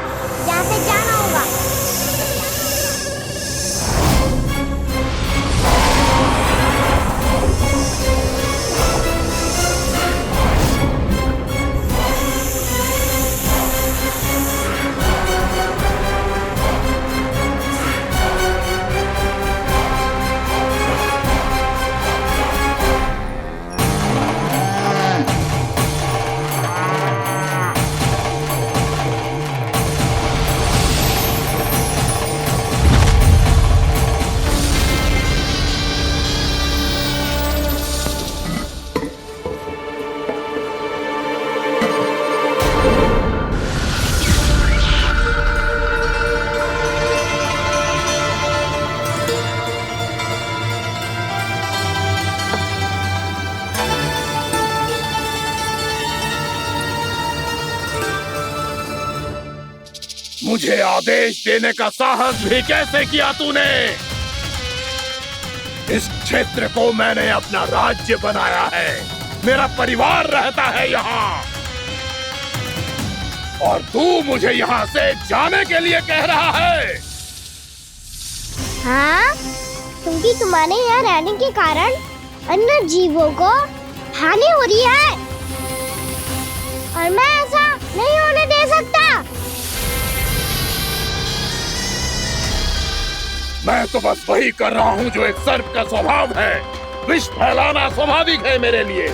यहाँ से जाना होगा। मुझे आदेश देने का साहस भी कैसे किया तूने? इस क्षेत्र को मैंने अपना राज्य बनाया है, मेरा परिवार रहता है यहाँ, और तू मुझे यहाँ से जाने के लिए कह रहा है? हाँ, क्योंकि तुम्हारे यहाँ रहने के कारण अन्य जीवों को हानि हो रही है, और मैं ऐसा नहीं होने दे सकता। मैं तो बस वही कर रहा हूँ जो एक सर्प का स्वभाव है। विष फैलाना स्वाभाविक है मेरे लिए,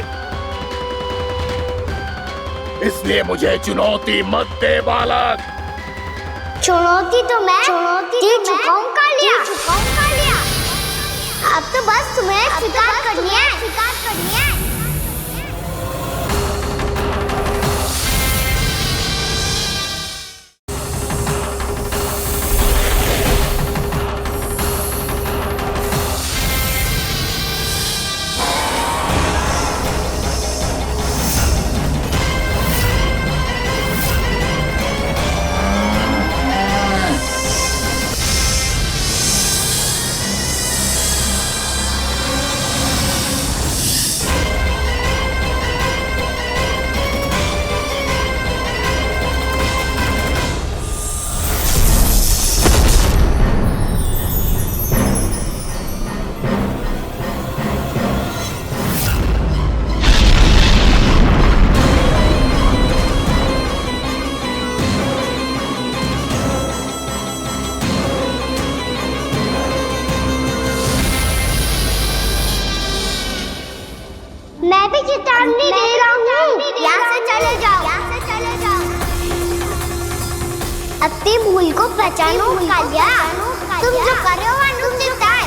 इसलिए मुझे चुनौती मत दे बालक। चुनौती तो मैं दे चुका हूँ कालिया। अब तो बस तुम्हें स्वीकार करनी है। चांदनी दे रहा हूँ, यहाँ से चले जाओ। अपनी भूल को पहचानो कालिया, तुम जो कर रहे हो अनुचित है।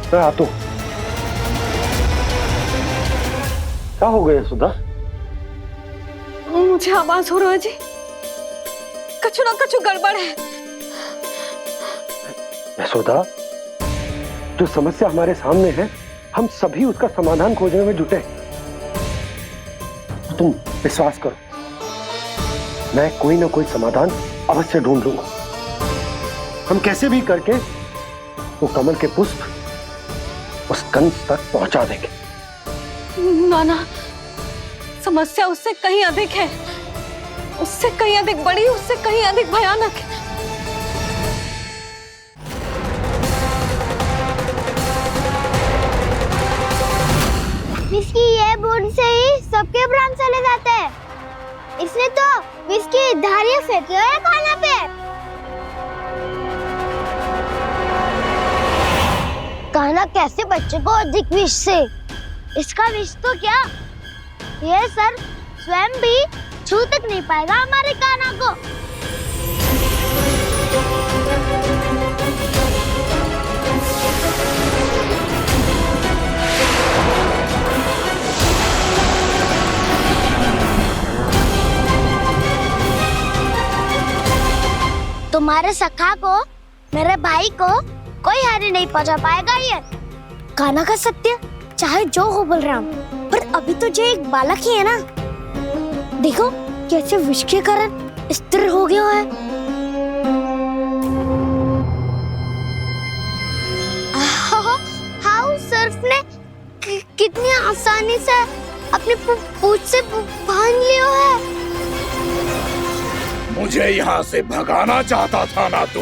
मैं आता हूँ। क्या हो गया सुधा? मुझे आवाज हो रहा है जी, कछु ना कछु गड़बड़ है। यशोदा, जो समस्या हमारे सामने है, हम सभी उसका समाधान खोजने में जुटे। तुम विश्वास करो, मैं कोई ना कोई समाधान अवश्य ढूंढ लूंगा। हम कैसे भी करके वो कमल के पुष्प उस कंस तक पहुंचा देंगे। नाना, समस्या उससे कहीं अधिक है, उससे कहीं अधिक बड़ी, उससे कहीं अधिक भयानक है। विस्की ये बूंद से ही सबके प्राण चले जाते हैं। इसने तो विस्की धारियां फेंकी है खाना पे। कान्हा कैसे बच्चे को अधिक विष से? इसका विष तो क्या, ये सर स्वयं भी छू तक नहीं पाएगा हमारे कान्हा को। तुम्हारे सखा को, मेरे भाई को कोई हानि नहीं पहुंचा पाएगा। ये कान्हा का सत्य चाहे जो हो बलराम, पर अभी तो जो एक बालक ही है ना। देखो कैसे विष के कारण स्थिर हो गया है। हाउ सर्फ ने कितनी आसानी से अपनी पूंछ से बांध लिया है। मुझे यहाँ से भगाना चाहता था ना तू?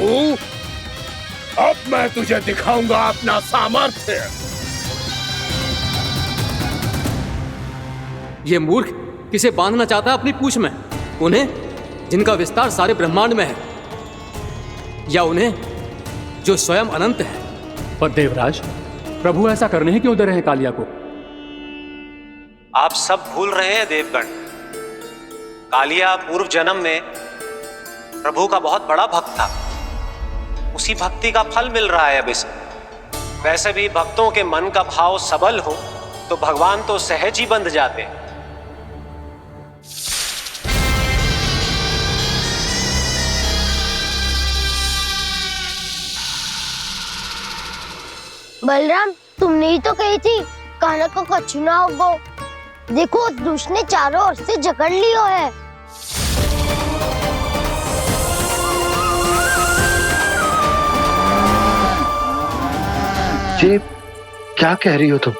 अब मैं तुझे दिखाऊंगा अपना सामर्थ्य। ये मूर्ख किसे बांधना चाहता है अपनी पूंछ में? उन्हें जिनका विस्तार सारे ब्रह्मांड में है, या उन्हें जो स्वयं अनंत है? पर देवराज, प्रभु ऐसा करने ही क्यों दे रहे हैं कालिया को? आप सब भूल रहे हैं देवगण, कालिया पूर्व जन्म में प्रभु का बहुत बड़ा भक्त था। उसी भक्ति का फल मिल रहा है अब इसे। वैसे भी भक्तों के मन का भाव सबल हो तो भगवान तो सहज ही बंध जाते हैं। बलराम, तुमने ही तो कही थी कान्हा को कछु ना होगो। देखो दुष्ट ने चारों ओर से जकड़ लियो है। ये क्या कह रही हो तुम?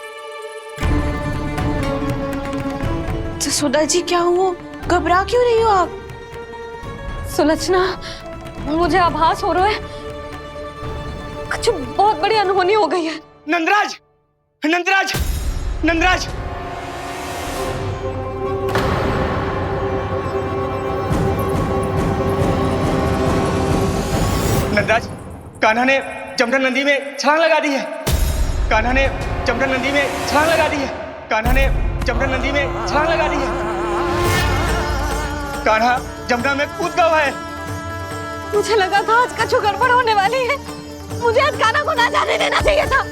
सुधा जी, क्या हुआ? घबरा क्यों रही हो आप? सुलक्षणा, मुझे आभास हो रहा है कुछ बहुत बड़ी अनहोनी हो गई है। नंदराज, नंदराज, नंदराज! नंदराज, कान्हा ने जमुना नदी में छलांग लगा दी है। कान्हा ने जमुना नदी में छलांग लगा दी है। कान्हा ने जमुना नदी में छलांग लगा दी है। कान्हा जमुना में कूद गया है। मुझे लगा था आज कछु गड़बड़ होने वाली है। मुझे आज कान्हा को ना जाने देना चाहिए था।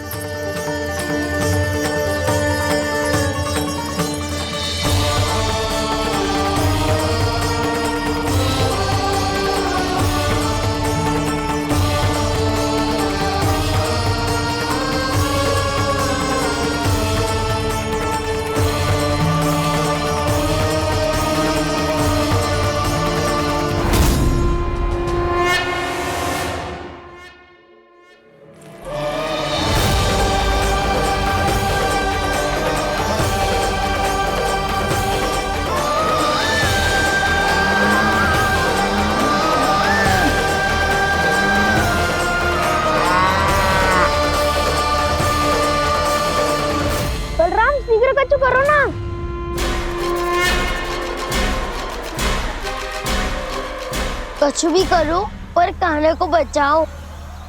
कुछ भी करो पर कान्हा को बचाओ।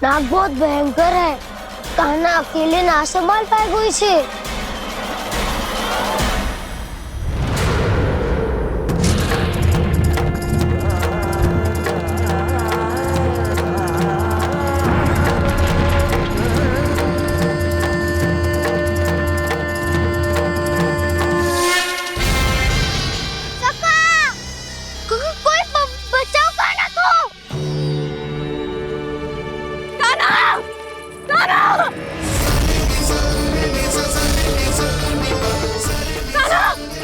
नाग बहुत भयंकर है, कान्हा अकेले ना संभाल पाएगा इसे।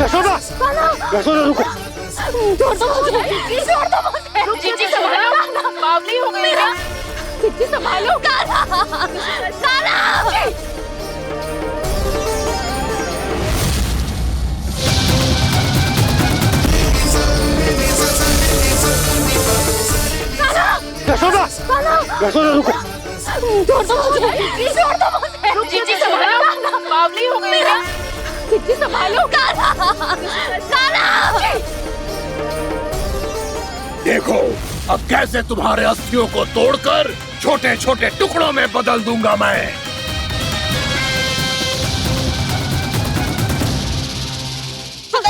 यशोदा, यशोदा रुको। छोड़ दो मुझे, छोड़ दो मुझे। जीजी संभालो, बावली हो गई क्या? जीजी संभालो। कान्हा, कान्हा। यशोदा, यशोदा रुको। छोड़ दो मुझे, छोड़ दो मुझे। जीजी संभालो, बावली हो गई क्या? जीजी संभालो। देखो अब कैसे तुम्हारे अस्थियों को तोड़कर छोटे छोटे टुकड़ों में बदल दूंगा मैं।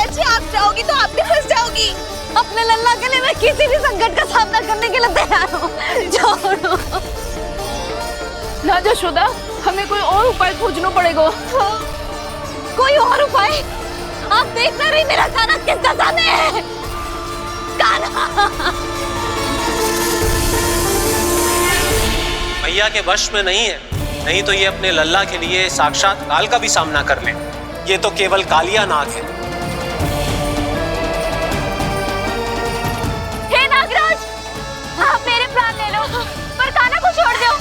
जी आप जाओगी तो आप भी फंस जाओगी। अपने लल्ला के लिए मैं किसी भी संकट का सामना करने के लिए तैयार हूँ। छोड़ो ना यशोदा, हमें कोई और उपाय खोजना पड़ेगा। कोई और उपाय? आप देख ना रही मेरा कान्हा किस दशा में है। कान्हा मैया के वश में नहीं है, नहीं तो ये अपने लल्ला के लिए साक्षात काल का भी सामना कर ले। ये तो केवल कालिया नाग है। हे नागराज, आप मेरे प्राण ले लो पर कान्हा को छोड़ दो।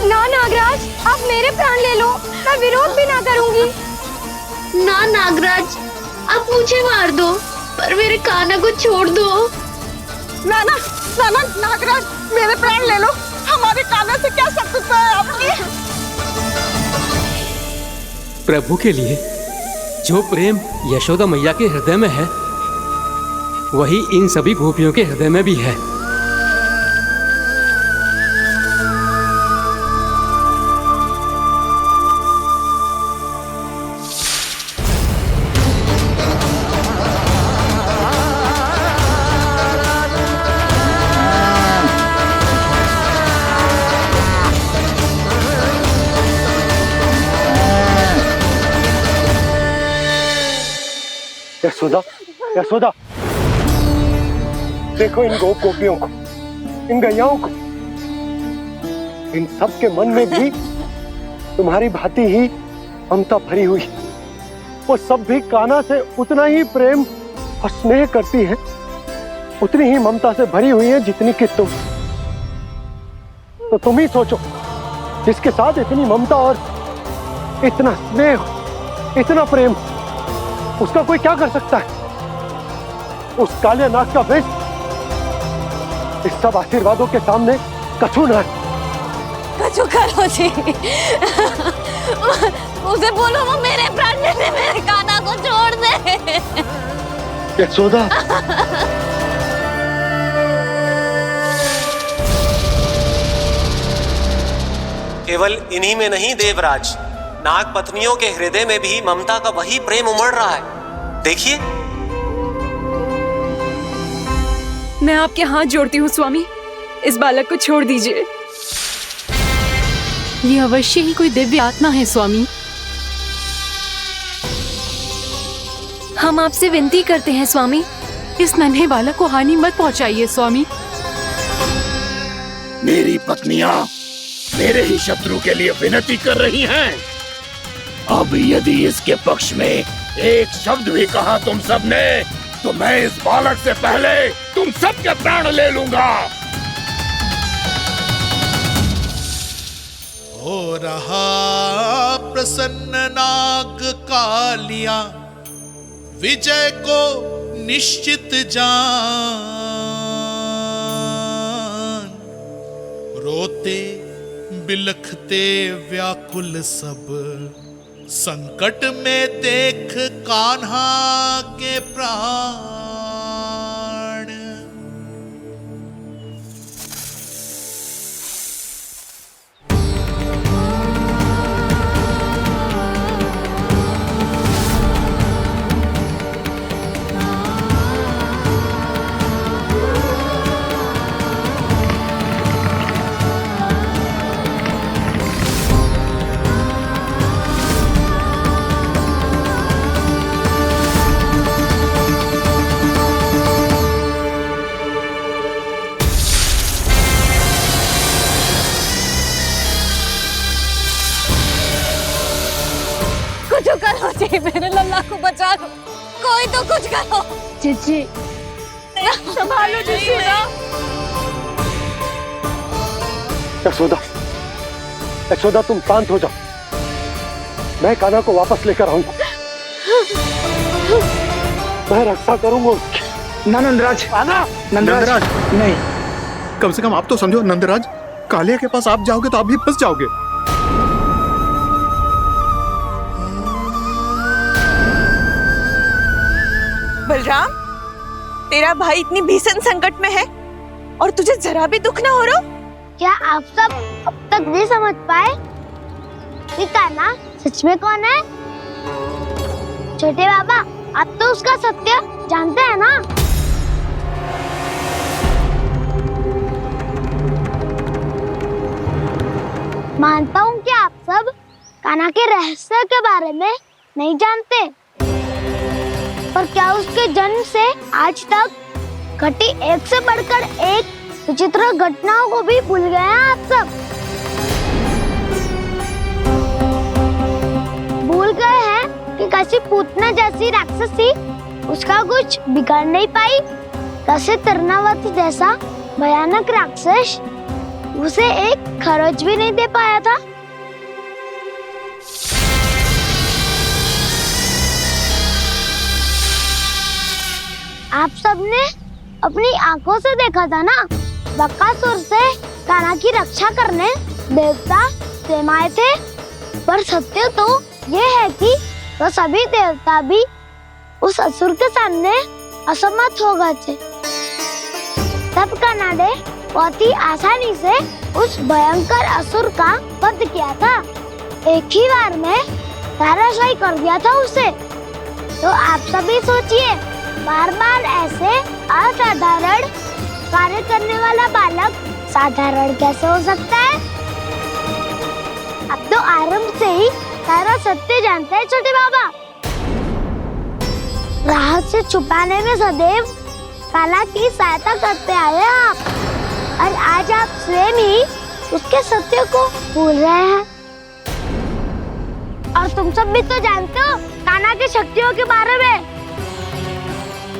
ना नागराज, आप मेरे प्राण ले लो, मैं विरोध भी ना करूंगी। ना नागराज, आप मुझे मार दो पर मेरे कान्हा को छोड़ दो। ना ना ना ना नागराज, मेरे प्राण ले लो, हमारे कान्हा से क्या शत्रुता है आपकी? प्रभु के लिए जो प्रेम यशोदा मैया के हृदय में है, वही इन सभी गोपियों के हृदय में भी है। यशोदा, यशोदा, देखो इन गोपियों को, इन गैयाओं को, इन सब के मन में भी तुम्हारी भांति ही ममता भरी हुई। वो सब भी कान्हा से उतना ही प्रेम और स्नेह करती है, उतनी ही ममता से भरी हुई है जितनी कि तुम। तो तुम ही सोचो, जिसके साथ इतनी ममता और इतना स्नेह, इतना प्रेम, उसका कोई क्या कर सकता है? उस कालिया नाग का विष इस सब आशीर्वादों के सामने कछु न है। कछु करो जी, उसे बोलो वो मेरे प्राण ले ले, मेरे कान्हा को छोड़ दे। यशोदा, केवल इन्हीं में नहीं देवराज, नाग पत्नियों के हृदय में भी ममता का वही प्रेम उमड़ रहा है। देखिए। मैं आपके हाथ जोड़ती हूँ स्वामी, इस बालक को छोड़ दीजिए। ये अवश्य ही कोई दिव्य आत्मा है स्वामी। हम आपसे विनती करते हैं स्वामी, इस नन्हे बालक को हानि मत पहुंचाइए स्वामी। मेरी पत्नियां मेरे ही शत्रु के लिए विनती कर रही हैं। अब यदि इसके पक्ष में एक शब्द भी कहा तुम सबने, तो मैं इस बालक से पहले तुम सबके प्राण ले लूंगा। हो रहा प्रसन्न नाग कालिया, विजय को निश्चित जान। रोते बिलखते व्याकुल सब, संकट में देख कान्हा के प्राण। कुछ करो जी, मेरे लल्ला को बचा लो, कोई तो कुछ करो। जीजी संभालो जीजी ना। यशोदा, यशोदा तुम शांत हो जाओ, मैं कान्हा को वापस लेकर आऊंगा, मैं रक्षा करूंगा उसकी। ना नंदराज, नंदराज नहीं, कम से कम आप तो समझो नंदराज, कालिया के पास आप जाओगे तो आप भी फंस जाओगे। बलराम, तेरा भाई इतनी भीषण संकट में है और तुझे जरा भी दुख ना हो रहा? क्या आप सब अब तक नहीं समझ पाए कि कान्हा सच में कौन है? छोटे बाबा, आप तो उसका सत्य जानते हैं ना? मानता हूँ कि आप सब कान्हा के रहस्य के बारे में नहीं जानते, पर क्या उसके जन्म से आज तक घटी एक से बढ़कर एक विचित्र घटनाओं को भी भूल गए हैं आप सब? भूल गए हैं कि कैसी पूतना जैसी राक्षसी उसका कुछ बिगाड़ नहीं पाई, कैसे तरनावती जैसा भयानक राक्षस उसे एक खरोच भी नहीं दे पाया था। आप सबने अपनी आंखों से देखा था ना, बकासुर से कान्हा की रक्षा करने देवता स्वयं आए थे, पर सत्य तो ये है कि वो सभी देवता भी उस असुर के सामने असमर्थ हो गए थे। तब कान्हा ने बहुत ही आसानी से उस भयंकर असुर का वध किया था, एक ही बार में धराशायी कर दिया था उसे। तो आप सभी सोचिए, बार बार ऐसे असाधारण कार्य करने वाला बालक साधारण कैसे हो सकता है? अब तो आरंभ से ही सारा सत्य जानते हैं छोटे बाबा। रहस्य छुपाने में सदैव कान्हा की सहायता करते आए हैं आप, और आज आप स्वयं ही उसके सत्य को भूल रहे हैं। और तुम सब भी तो जानते हो कान्हा की शक्तियों के बारे में,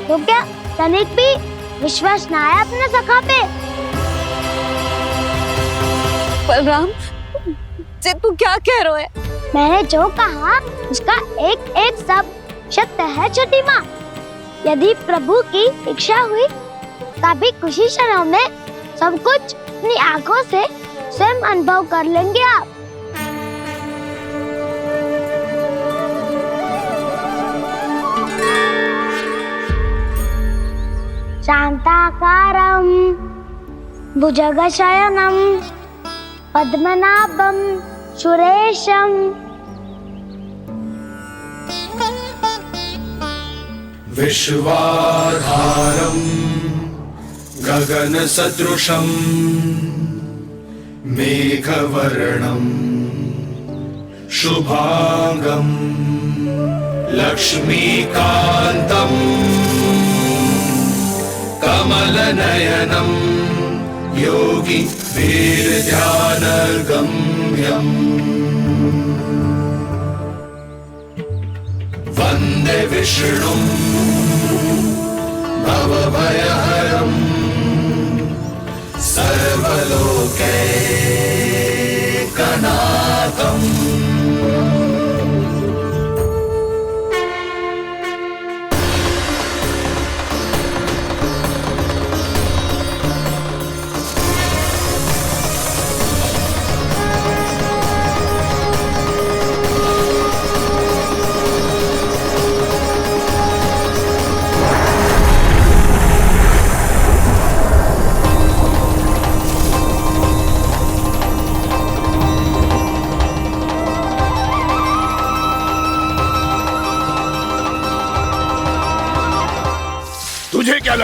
तो क्या तनिक भी विश्वास ना है अपने सखा पे? बलराम, जे तू क्या कह रहे है? मैंने जो कहा उसका एक एक शब्द सत्य है छोटी माँ। यदि प्रभु की इच्छा हुई तभी कुछ ही क्षणों में सब कुछ अपनी आंखों से स्वयं अनुभव कर लेंगे आप। शांताकारं भुजगशयनं पद्मनाभं सुरेशं विश्वाधारं गगनसदृशं मेघवर्णं शुभांगं लक्ष्मीकान्तं कमलनयनं योगी वीरध्यानगम्यम् वन्दे विष्णुं भवभयहरं सर्वलोकैकनाथम्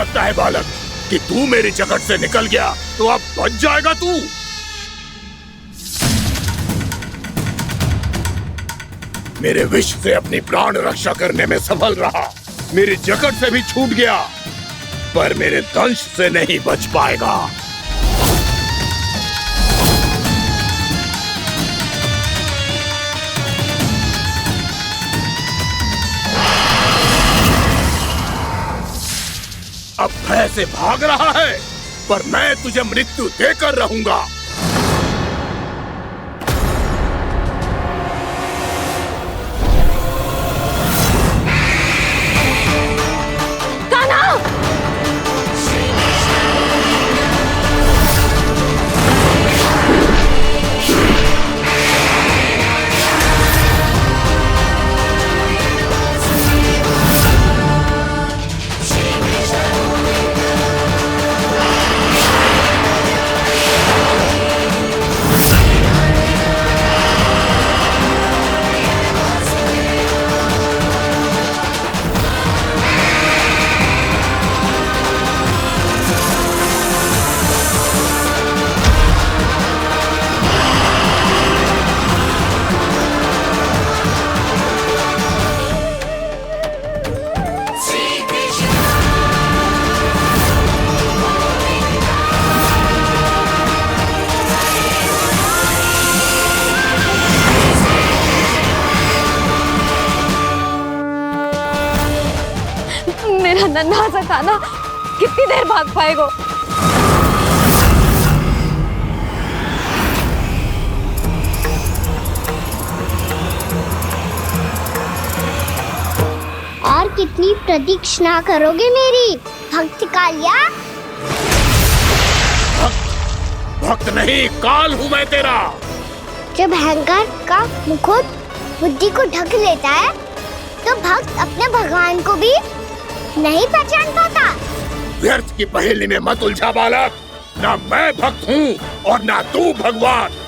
लगता है बालक कि तू मेरी जगत से निकल गया तो अब बच जाएगा तू? मेरे विष से अपनी प्राण रक्षा करने में सफल रहा, मेरी जगत से भी छूट गया, पर मेरे दंश से नहीं बच पाएगा। अब भय से भाग रहा है, पर मैं तुझे मृत्यु देकर रहूंगा। मेरा नन्हा सा कान्हा कितनी देर भाग पाएगा? और कितनी प्रतीक्षा करोगे मेरी भक्त कालिया? भक्त नहीं, काल हूं मैं तेरा। जब अहंकार का मुकुट बुद्धि को ढक लेता है तो भक्त अपने भगवान को भी नहीं पहचान पाता। व्यर्थ की पहेली में मत उलझा बालक, ना मैं भक्त हूँ और ना तू भगवान।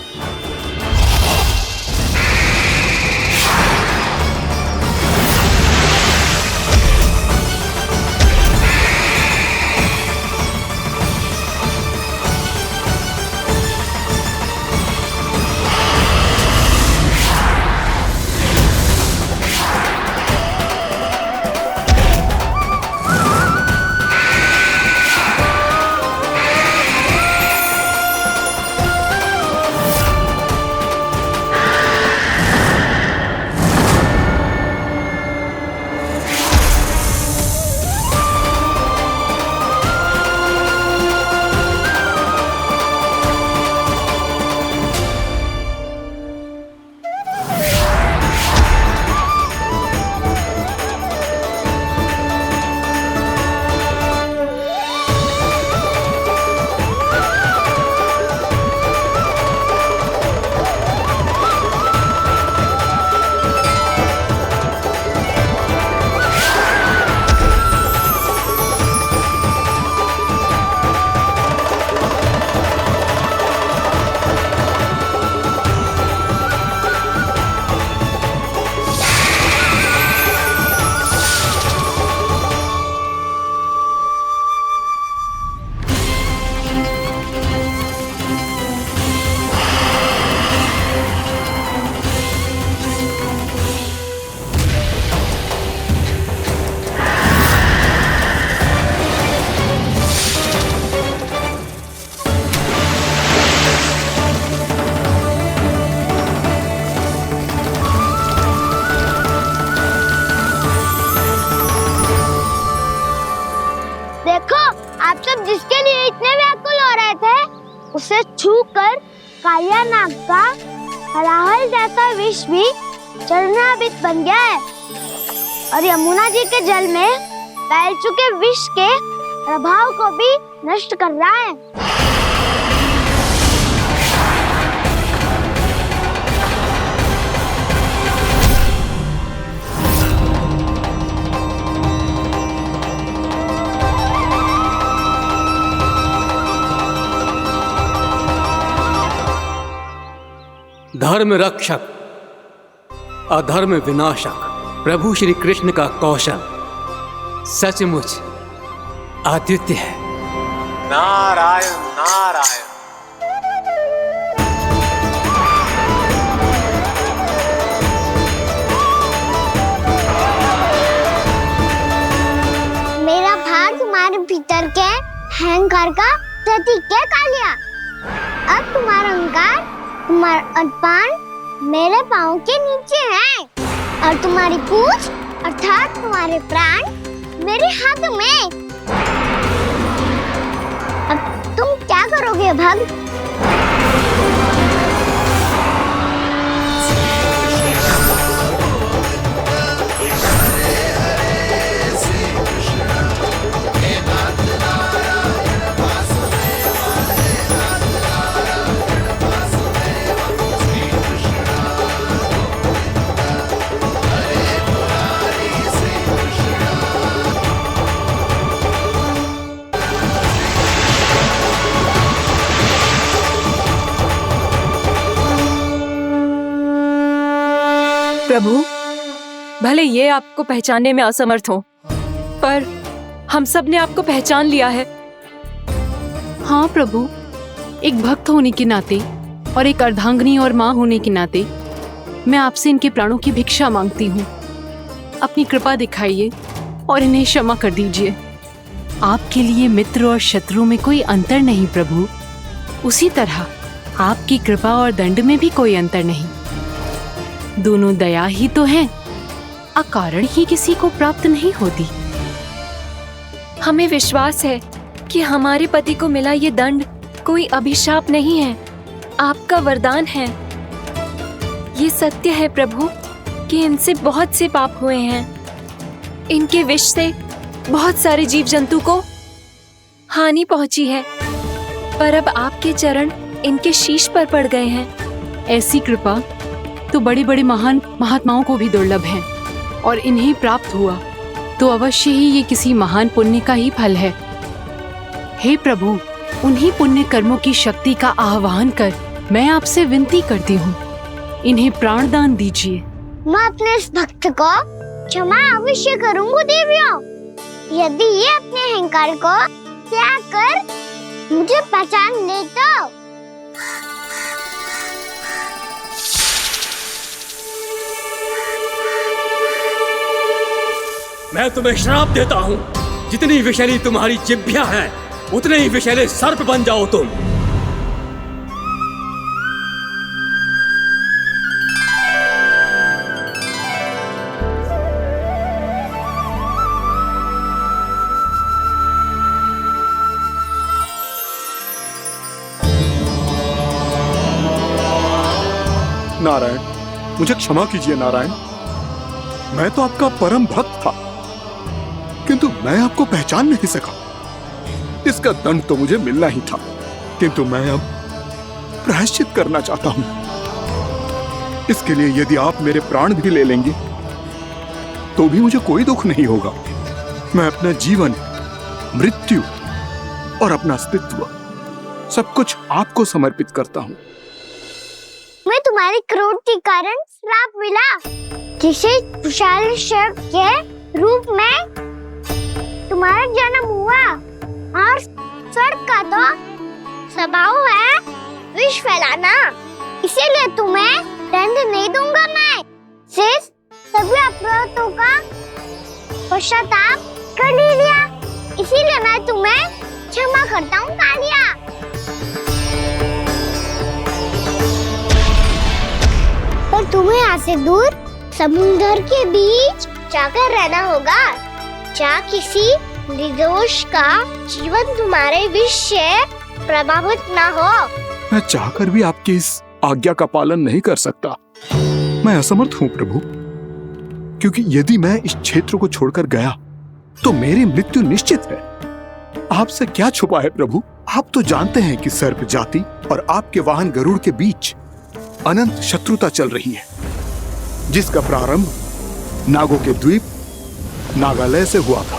जिसके लिए इतने व्याकुल हो रहे थे, उसे छूकर कालिया नाग का हलाहल जैसा विष भी चरणामृत बन गया है और यमुना जी के जल में फैल चुके विष के प्रभाव को भी नष्ट कर रहा है। धर्म रक्षक, अधर्म विनाशक प्रभु श्री कृष्ण का कौशल सचमुच अद्वितीय है। नारायण नारायण। मेरा भार तुम्हारे भीतर के अहंकार का प्रतीक है कालिया। अब तुम्हारा अहंकार, तुम्हारा अज्ञान मेरे पाँव के नीचे है और तुम्हारी पूंछ अर्थात तुम्हारे प्राण मेरे हाथ में। अब तुम क्या करोगे भक्त? प्रभु, भले ये आपको पहचानने में असमर्थ हो, पर हम सब ने आपको पहचान लिया है। हाँ प्रभु, एक भक्त होने के नाते और एक अर्धांगिनी और माँ होने के नाते मैं आपसे इनके प्राणों की भिक्षा मांगती हूँ। अपनी कृपा दिखाइए और इन्हें क्षमा कर दीजिए। आपके लिए मित्र और शत्रु में कोई अंतर नहीं प्रभु। उसी तरह आपकी कृपा और दंड में भी कोई अंतर नहीं। दोनों दया ही तो हैं, अकारण ही किसी को प्राप्त नहीं होती। हमें विश्वास है कि हमारे पति को मिला ये दंड कोई अभिशाप नहीं है, आपका वरदान है। ये सत्य है प्रभु कि इनसे बहुत से पाप हुए हैं। इनके विष से बहुत सारे जीव जंतु को हानि पहुंची है, पर अब आपके चरण इनके शीश पर पड़ गए हैं। ऐसी कृपा तो बड़े बड़े महान महात्माओं को भी दुर्लभ है, और इन्हें प्राप्त हुआ तो अवश्य ही ये किसी महान पुण्य का ही फल है। हे प्रभु, उन्हीं पुण्य कर्मों की शक्ति का आह्वान कर मैं आपसे विनती करती हूँ, इन्हें प्राण दान दीजिए। मैं अपने इस भक्त को क्षमा अवश्य करूंगी देवियों, यदि ये अपने अहंकार को त्याग कर मुझे पहचान ले तो। मैं तुम्हें श्राप देता हूँ, जितनी विषैली तुम्हारी जिह्वा है उतने ही विषैले सर्प बन जाओ तुम। नारायण, मुझे क्षमा कीजिए नारायण। मैं तो आपका परम भक्त था, किंतु मैं आपको पहचान नहीं सका। इसका दंड तो मुझे मिलना ही था, किंतु मैं अब प्रायश्चित करना चाहता हूं। इसके लिए यदि आप मेरे प्राण भी ले लेंगे तो भी मुझे कोई दुख नहीं होगा। मैं अपना जीवन, मृत्यु और अपना अस्तित्व सब कुछ आपको समर्पित करता हूं। मैं तुम्हारे क्रोध के कारण श्राप मिला, जिसे विशाल सर्प के रूप में तुम्हारा जन्म हुआ, और सर्प का तो स्वभाव है विष फैलाना। इसीलिए तुम्हें दंड नहीं दूंगा मैं, सिर्फ सभी अपराधों का पश्चाताप कर लिया। इसीलिए मैं तुम्हें क्षमा करता हूँ कालिया। पर तुम्हें यहाँ से दूर समुद्र के बीच जाकर रहना होगा, जहाँ किसी निर्दोष का जीवन तुम्हारे विष से प्रभावित ना हो। मैं चाहकर भी आपकी इस आज्ञा का पालन नहीं कर सकता। मैं असमर्थ हूँ प्रभु, क्योंकि यदि मैं इस क्षेत्र को छोड़कर गया तो मेरी मृत्यु निश्चित है। आपसे क्या छुपा है प्रभु? आप तो जानते हैं कि सर्प जाति और आपके वाहन गरुड़ के बीच अनंत शत्रुता चल रही है, जिसका प्रारंभ नागों के द्वीप नागालय से हुआ था।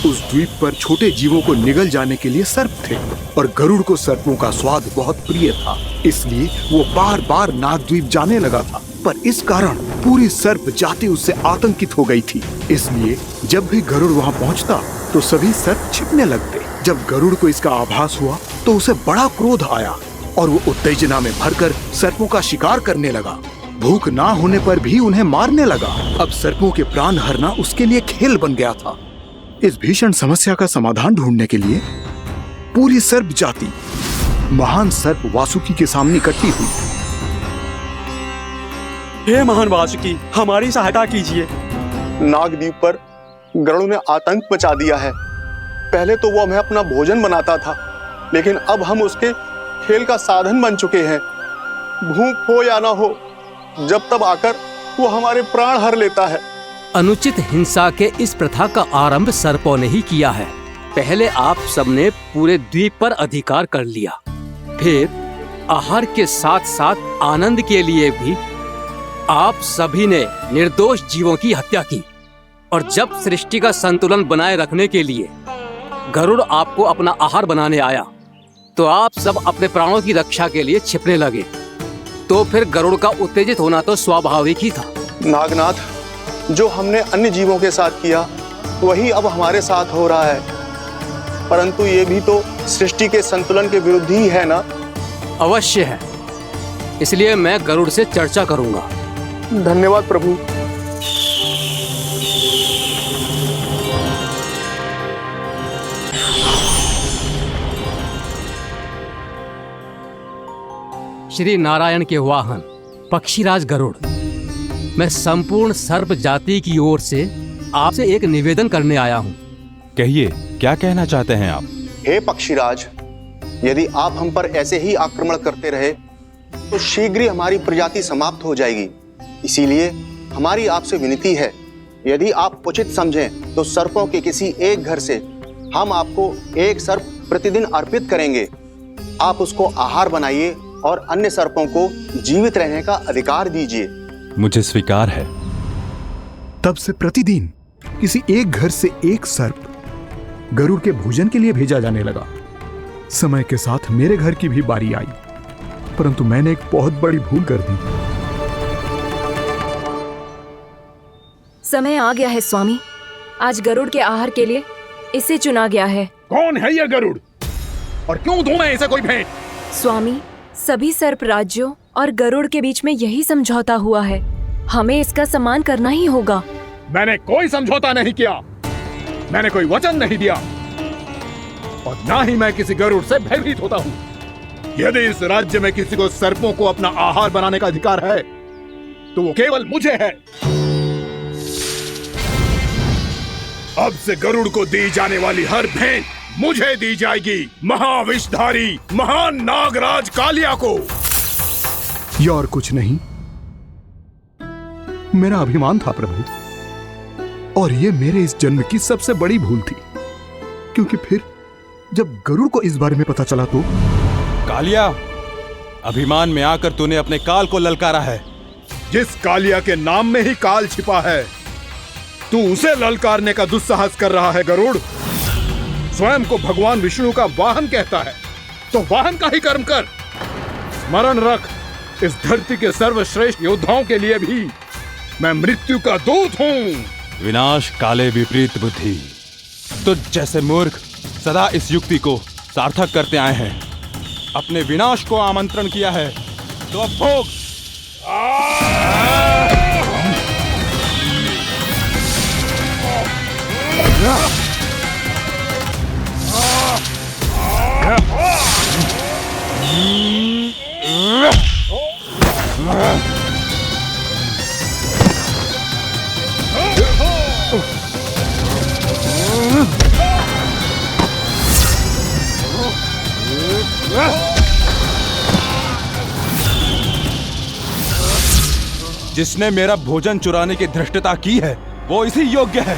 उस द्वीप पर छोटे जीवों को निगल जाने के लिए सर्प थे, और गरुड़ को सर्पों का स्वाद बहुत प्रिय था, इसलिए वो बार बार नागद्वीप जाने लगा था। पर इस कारण पूरी सर्प जाति उससे आतंकित हो गई थी। इसलिए जब भी गरुड़ वहां पहुंचता तो सभी सर्प छिपने लगते। जब गरुड़ को इसका आभास हुआ तो उसे बड़ा क्रोध आया और वो उत्तेजना में भरकर सर्पों का शिकार करने लगा। भूख ना होने पर भी उन्हें मारने लगा। अब सर्पों के प्राण हरना उसके लिए खेल बन गया था। इस भीषण समस्या का समाधान ढूंढने के लिए पूरी सर्प जाति महान सर्प वासुकी के सामने इकट्ठी हुई। हे महान वासुकी, हमारी सहायता कीजिए। नागद्वीप पर गरुड़ ने आतंक मचा दिया है। पहले तो वो हमें अपना भोजन बनाता था, लेकिन अब हम उसके खेल का साधन बन चुके हैं। भूख हो या ना हो, जब तब आकर वो हमारे प्राण हर लेता है। अनुचित हिंसा के इस प्रथा का आरंभ सर्पों ने ही किया है। पहले आप सबने पूरे द्वीप पर अधिकार कर लिया, फिर आहार के साथ साथ आनंद के लिए भी आप सभी ने निर्दोष जीवों की हत्या की। और जब सृष्टि का संतुलन बनाए रखने के लिए गरुड़ आपको अपना आहार बनाने आया, तो आप सब अपने प्राणों की रक्षा के लिए छिपने लगे। तो फिर गरुड़ का उत्तेजित होना तो स्वाभाविक ही था। नागनाथ, जो हमने अन्य जीवों के साथ किया वही अब हमारे साथ हो रहा है, परंतु ये भी तो सृष्टि के संतुलन के विरुद्ध ही है ना? अवश्य है, इसलिए मैं गरुड़ से चर्चा करूंगा। धन्यवाद प्रभु। श्री नारायण के वाहन पक्षीराज गरुड़, मैं संपूर्ण सर्प जाति की ओर से आपसे एक निवेदन करने आया हूँ। कहिए, क्या कहना चाहते हैं आप? हे पक्षीराज, यदि आप हम पर ऐसे ही आक्रमण करते रहे तो शीघ्र ही हमारी प्रजाति समाप्त हो जाएगी। इसीलिए हमारी आपसे विनती है, यदि आप उचित समझें तो सर्पों के किसी एक घर से हम आपको एक सर्प प्रतिदिन अर्पित करेंगे। आप उसको आहार बनाइए और अन्य सर्पों को जीवित रहने का अधिकार दीजिए। मुझे स्वीकार है। तब से प्रतिदिन किसी एक घर से एक सर्प गरुड़ के भोजन के लिए भेजा जाने लगा। समय के साथ मेरे घर की भी बारी आई, परंतु मैंने एक बहुत बड़ी भूल कर दी। समय आ गया है स्वामी, आज गरुड़ के आहार के लिए इसे चुना गया है। कौन है यह गरुड़ और क्यों दूं मैं इसे कोई भेंट? स्वामी, सभी सर्प राज्यों और गरुड़ के बीच में यही समझौता हुआ है, हमें इसका सम्मान करना ही होगा। मैंने कोई समझौता नहीं किया, मैंने कोई वचन नहीं दिया और ना ही मैं किसी गरुड़ से भयभीत होता हूँ। यदि इस राज्य में किसी को सर्पों को अपना आहार बनाने का अधिकार है तो वो केवल मुझे है। अब से गरुड़ को दी जाने वाली हर भेंट मुझे दी जाएगी, महाविषधारी महान नागराज कालिया को। यह और कुछ नहीं, मेरा अभिमान था प्रभु, और ये मेरे इस जन्म की सबसे बड़ी भूल थी। क्योंकि फिर जब गरुड़ को इस बारे में पता चला तो कालिया, अभिमान में आकर तूने अपने काल को ललकारा है। जिस कालिया के नाम में ही काल छिपा है, तू उसे ललकारने का दुस्साहस कर रहा है। गरुड़ स्वयं को भगवान विष्णु का वाहन कहता है, तो वाहन का ही कर्म कर। स्मरण रख, इस धरती के सर्वश्रेष्ठ योद्धाओं के लिए भी मैं मृत्यु का दूत हूँ। विनाश काले विपरीत बुद्धि। तुझ जैसे मूर्ख सदा इस युक्ति को सार्थक करते आए हैं। अपने विनाश को आमंत्रण किया है तो अब भोग। जिसने मेरा भोजन चुराने की धृष्टता की है वो इसी योग्य है।